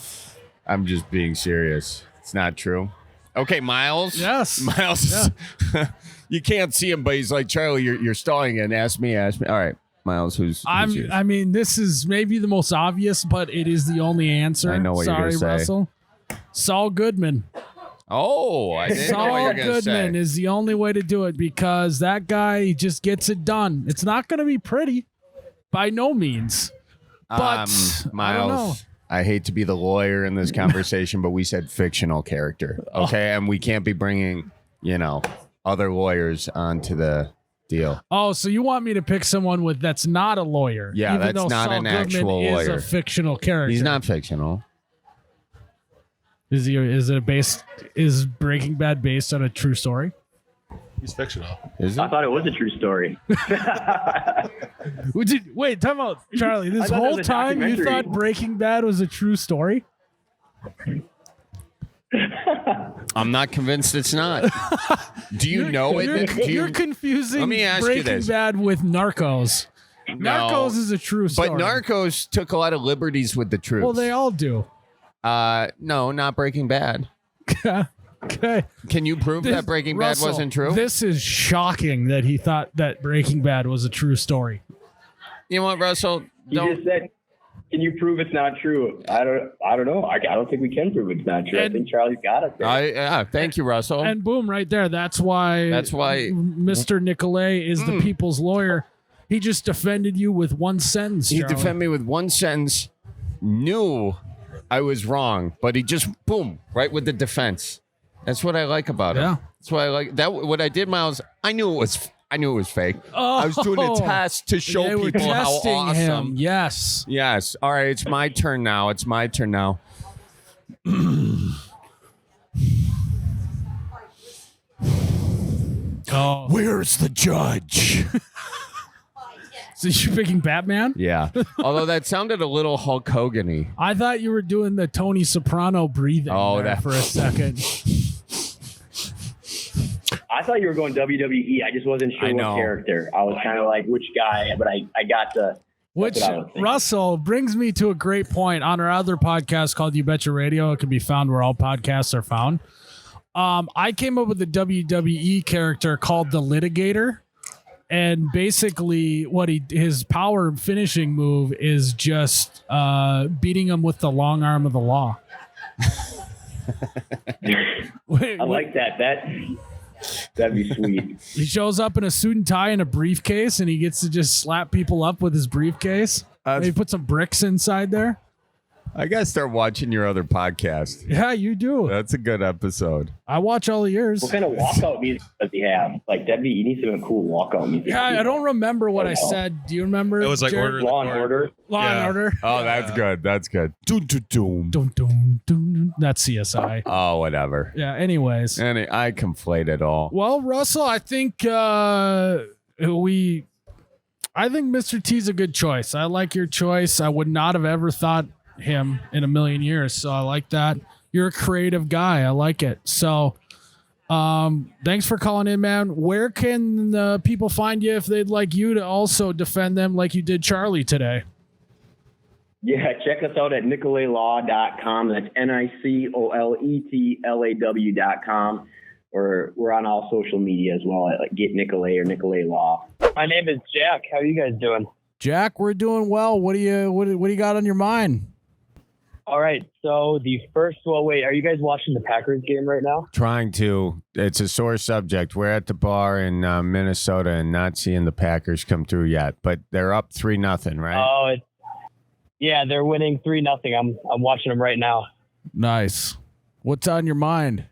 I'm just being serious. It's not true. Okay, Miles. Yes. Miles. Yeah. You can't see him, but he's like, Charlie, you're stalling and ask me. All right, Miles, who's yours? I mean, this is maybe the most obvious, but it is the only answer. I know what you're Sorry, gonna say. Russell. Saul Goodman. Oh, I didn't know what Saul you're gonna Goodman say. is the only way to do it because that guy just gets it done. It's not going to be pretty, by no means. But I don't know. Miles, I hate to be the lawyer in this conversation, but we said fictional character, okay? And we can't be bringing, other lawyers onto the deal. Oh, so you want me to pick someone that's not a lawyer? Yeah, even that's though not Saul an Goodman actual is lawyer. a fictional character. He's not fictional. Is Breaking Bad based on a true story? He's fictional. Is I it? thought it was a true story. Wait, time out, Charlie. This I thought it whole was a time you documentary. thought Breaking Bad was a true story? I'm not convinced it's not. Do you know it? You're confusing Let me ask you Breaking this. Bad with Narcos. Narcos is a true story. But Narcos took a lot of liberties with the truth. Well, they all do. No, not Breaking Bad. Okay. Can you prove that Breaking Bad Russell, wasn't true? This is shocking that he thought that Breaking Bad was a true story. You know what, Russell? You just said, can you prove it's not true? I don't know. I don't think we can prove it's not true. I think Charlie's got it there. Thank you, Russell. And boom, right there. That's why Mr. Nicolay is the people's lawyer. He just defended you with one sentence. He Charlie. defended me with one sentence, knew I was wrong, but he just, boom, right with the defense. That's what I like about him. That's what I like. What I did, Miles, I knew it was fake. Oh, I was doing a test to show they were people how testing awesome. him. Yes. Yes. All right, it's my turn now. Oh. Where's the judge? So you're picking Batman? Yeah. Although that sounded a little Hulk Hogan-y. I thought you were doing the Tony Soprano breathing there for a second. I thought you were going WWE. I just wasn't sure what character. I was kind of like, which guy? But I got the. Which, Russell, brings me to a great point on our other podcast called You Betcha Radio. It can be found where all podcasts are found. I came up with a WWE character called the Litigator. And basically his power finishing move is just beating him with the long arm of the law. I like that. That'd be sweet. He shows up in a suit and tie and a briefcase, and he gets to just slap people up with his briefcase. He put some bricks inside there. I gotta start watching your other podcast. Yeah, you do. That's a good episode. I watch all of yours. What kind of walkout music does he have? Like you need some cool walkout music. Yeah, I don't remember what I said. Do you remember? It was like Jared? Order in the Court. Law and Order. Oh, that's good. That's good. Doom, doom, doom. Dun, dun, dun. That's CSI. Oh, whatever. Yeah. Anyways. And I conflate it all. Well, Russell, I think Mr. T's a good choice. I like your choice. I would not have ever thought him in a million years. So I like that. You're a creative guy. I like it. So thanks for calling in, man. Where can people find you if they'd like you to also defend them like you did Charlie today? Yeah, check us out at nicoletlaw.com. That's NICOLETLAW.com. We're on all social media as well at Get Nicolay or Nicolay Law. My name is Jack. How are you guys doing? Jack, we're doing well. What do you got on your mind? All right. So are you guys watching the Packers game right now? Trying to. It's a sore subject. We're at the bar in Minnesota and not seeing the Packers come through yet, but they're up 3-0, right? Oh, they're winning 3-0. I'm watching them right now. Nice. What's on your mind?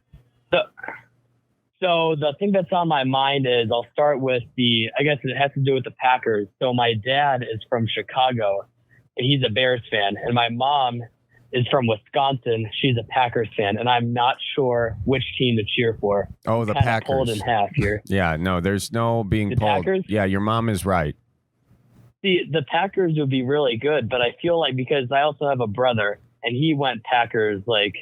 So the thing that's on my mind is I'll start with I guess it has to do with the Packers. So my dad is from Chicago and he's a Bears fan. And my mom is from Wisconsin. She's a Packers fan. And I'm not sure which team to cheer for. Oh, the Kinda Packers. pulled in half here. Yeah, no, there's no being The pulled. Packers? Yeah, your mom is right. See, the Packers would be really good, but I feel like because I also have a brother and he went Packers like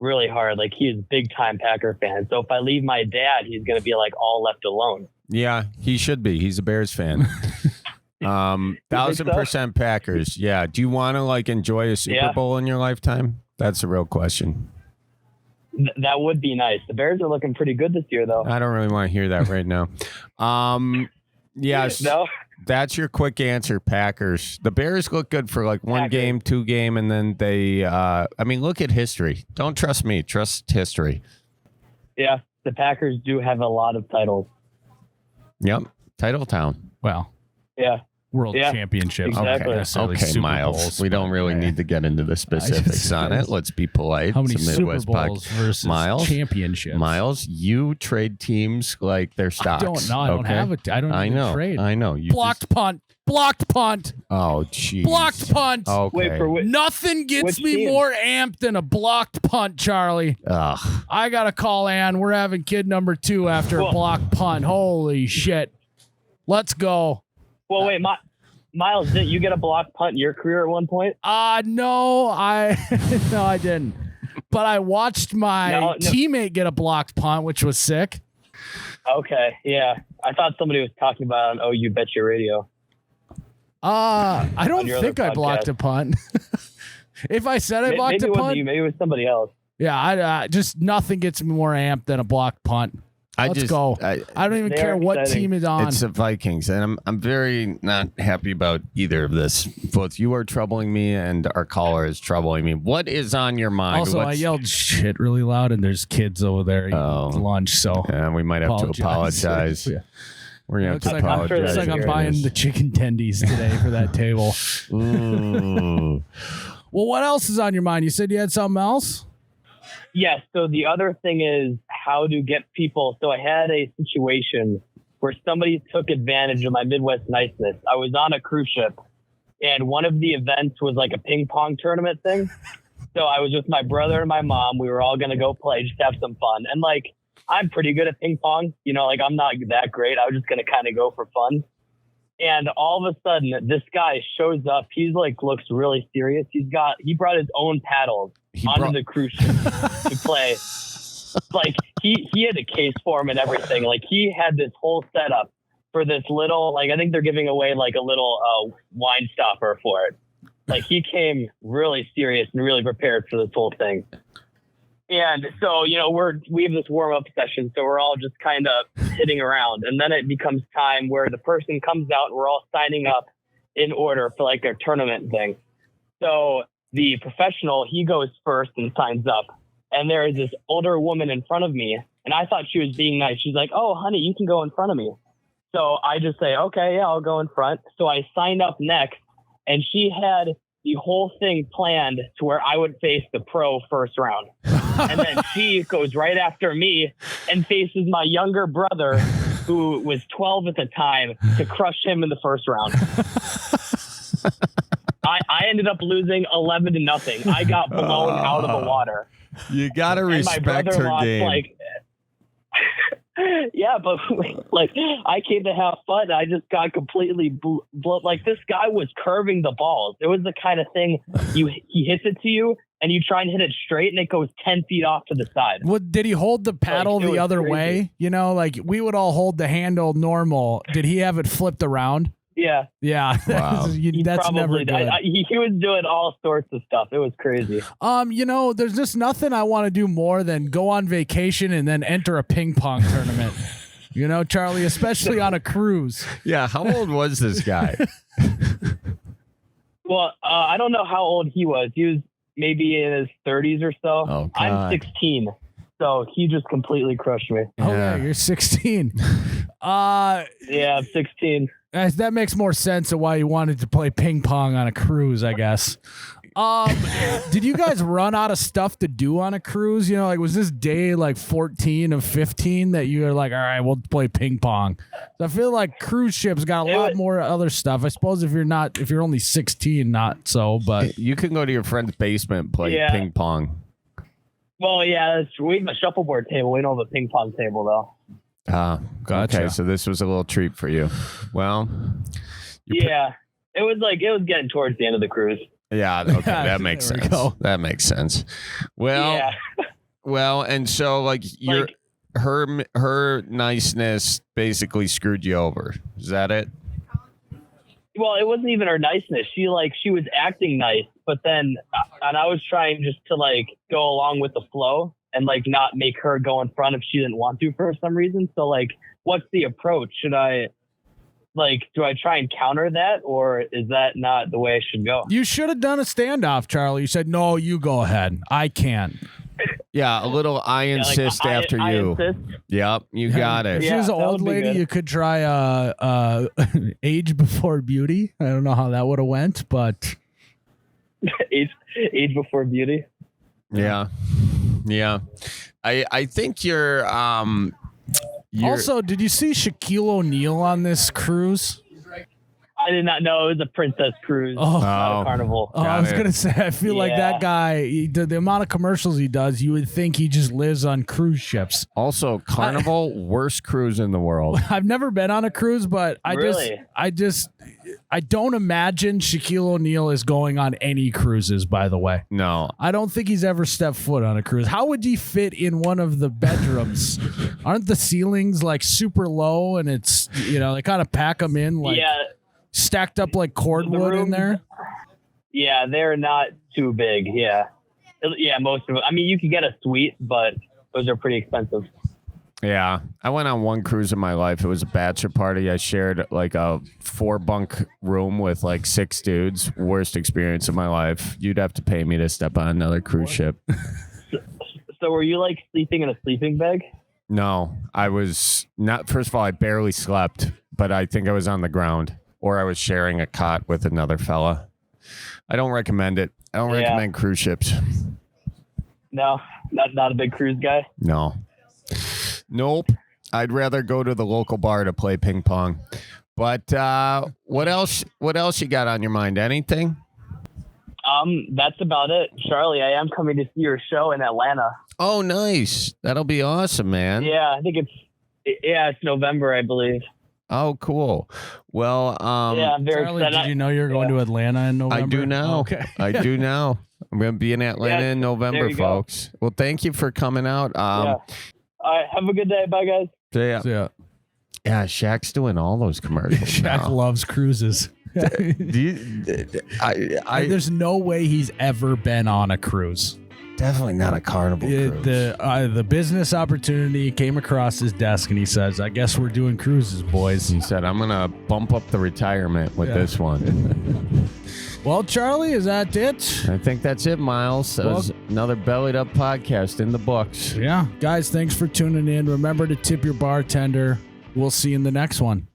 really hard. Like he is a big time Packer fan. So if I leave my dad, he's going to be like all left alone. Yeah, he should be. He's a Bears fan. 1,000% Packers. Yeah. Do you want to like enjoy a Super Bowl in your lifetime? That's a real question. That would be nice. The Bears are looking pretty good this year, though. I don't really want to hear that right now. Yes. No. That's your quick answer, Packers. The Bears look good for like one game, 2 game, and then they, I mean, look at history. Don't trust me. Trust history. Yeah, the Packers do have a lot of titles. Yep. Title town. Well, yeah. World championships. Exactly. Okay, Miles. We don't really need to get into the specifics on it. Let's be polite. How many It's a Super Midwest Bowls versus championships? Miles, you trade teams like their stocks. I don't have it. I don't even trade. I know. You blocked punt. Blocked punt. Oh, jeez. Blocked punt. Okay. Wait, nothing gets me team? more amped than a blocked punt, Charlie. Ugh. I got to call Ann. We're having kid number 2 after a blocked punt. Holy shit. Let's go. Well, wait, Miles, didn't you get a block punt in your career at one point? No, I didn't. But I watched my teammate get a blocked punt, which was sick. Okay, yeah. I thought somebody was talking about on You Bet Your Radio. I don't think I blocked a punt. If I said I blocked a punt, maybe it was somebody else. Yeah, I just nothing gets me more amped than a blocked punt. Let's go. I don't even care what team is on. It's the Vikings, and I'm very not happy about either of this. Both you are troubling me, and our caller is troubling me. What is on your mind? Also, I yelled shit really loud, and there's kids over there eating lunch, so we might have to apologize. Yeah. We're gonna have to apologize. Looks like I'm buying the chicken tendies today for that table. Ooh. Well, what else is on your mind? You said you had something else? Yes. So the other thing is how to get people. So I had a situation where somebody took advantage of my Midwest niceness. I was on a cruise ship and one of the events was like a ping pong tournament thing. So I was with my brother and my mom. We were all going to go play, just have some fun. And like, I'm pretty good at ping pong. You know, like I'm not that great. I was just going to kind of go for fun. And all of a sudden this guy shows up. He's like, looks really serious. He brought his own paddles onto the cruise ship to play. Like he had a case for him and everything. Like he had this whole setup for this little, like, I think they're giving away like a little wine stopper for it. Like he came really serious and really prepared for this whole thing. And so, you know, we have this warm up session. So we're all just kind of hitting around. And then it becomes time where the person comes out and we're all signing up in order for like their tournament thing. So the professional, he goes first and signs up. And there is this older woman in front of me. And I thought she was being nice. She's like, "Oh, honey, you can go in front of me." So I just say, "Okay, yeah, I'll go in front." So I signed up next. And she had the whole thing planned to where I would face the pro first round. And then she goes right after me and faces my younger brother, who was 12 at the time, to crush him in the first round. I ended up losing 11-0. I got blown out of the water. You got to respect her game. Like, yeah, but like I came to have fun. I just got completely blown. Like this guy was curving the balls. It was the kind of thing he hits it to you and you try and hit it straight and it goes 10 feet off to the side. What, did he hold the paddle the other way? You know, like we would all hold the handle normal. Did he have it flipped around? Yeah. Yeah. Wow. That's never good. He was doing all sorts of stuff. It was crazy. You know, there's just nothing I want to do more than go on vacation and then enter a ping pong tournament. You know, Charlie, especially on a cruise. Yeah. How old was this guy? Well, I don't know how old he was. He was maybe in his 30s or so. Oh, I'm 16. So he just completely crushed me. Oh, yeah, you're 16. Yeah, I'm 16. That makes more sense of why you wanted to play ping pong on a cruise, I guess. Did you guys run out of stuff to do on a cruise? You know, like was this day like 14 of 15 that you were like, all right, we'll play ping pong? So I feel like cruise ships got a lot more other stuff. I suppose if you're only 16, not so, but You can go to your friend's basement and play ping pong. Well, yeah, we have a shuffleboard table. We don't have a ping pong table though. Gotcha. Okay, so this was a little treat for you. Well, it was getting towards the end of the cruise. yeah, okay, that makes There we sense. go. That makes sense. Well, well, and so like her niceness basically screwed you over. Is that it? Well, it wasn't even her niceness. She was acting nice, but then, and I was trying just to like go along with the flow and like not make her go in front if she didn't want to for some reason. So like, what's the approach? Should I do I try and counter that, or is that not the way I should go? you should have done a standoff, Charlie. You said, no, you go ahead. I can't. Yeah, a little I insist after I you. insist. Yep, you got it. If she was an that old would be lady, good. you could try age before beauty. I don't know how that would have went, but age before beauty. Yeah. Yeah. I think you're also, did you see Shaquille O'Neal on this cruise? I did not know it was a princess cruise, not a carnival. Oh, I was going to say, I feel like that guy, the amount of commercials he does, you would think he just lives on cruise ships. Also, Carnival, worst cruise in the world. I've never been on a cruise, but I don't imagine Shaquille O'Neal is going on any cruises, by the way. No. I don't think he's ever stepped foot on a cruise. How would he fit in one of the bedrooms? Aren't the ceilings like super low and it's, they kind of pack them in like stacked up like cordwood in there? Yeah, they're not too big. Yeah. Most of it. I mean, you could get a suite, but those are pretty expensive. Yeah. I went on one cruise in my life. It was a bachelor party. I shared like a 4-bunk room with like 6 dudes. Worst experience of my life. You'd have to pay me to step on another cruise ship. So were you like sleeping in a sleeping bag? No, I was not. First of all, I barely slept, but I think I was on the ground or I was sharing a cot with another fella. I don't recommend it. I don't recommend cruise ships. No, not a big cruise guy. No. Nope. I'd rather go to the local bar to play ping pong. But what else you got on your mind? Anything? That's about it. Charlie, I am coming to see your show in Atlanta. Oh, nice. That'll be awesome, man. Yeah, I think it's November, I believe. Oh, cool. Well, I'm very Charlie, excited. did you know you're going to Atlanta in November? I do now. Okay. I do now. I'm going to be in Atlanta in November, folks. Well, thank you for coming out. All right, have a good day. Bye, guys. See ya. Yeah. Yeah, Shaq's doing all those commercials. Shaq loves cruises. There's no way he's ever been on a cruise. Definitely not a Carnival cruise. The business opportunity came across his desk, and he says, "I guess we're doing cruises, boys." He said, "I'm gonna bump up the retirement with this one." Well, Charlie, is that it? I think that's it, Miles. That was another Bellied Up podcast in the books. Yeah, guys, thanks for tuning in. Remember to tip your bartender. We'll see you in the next one.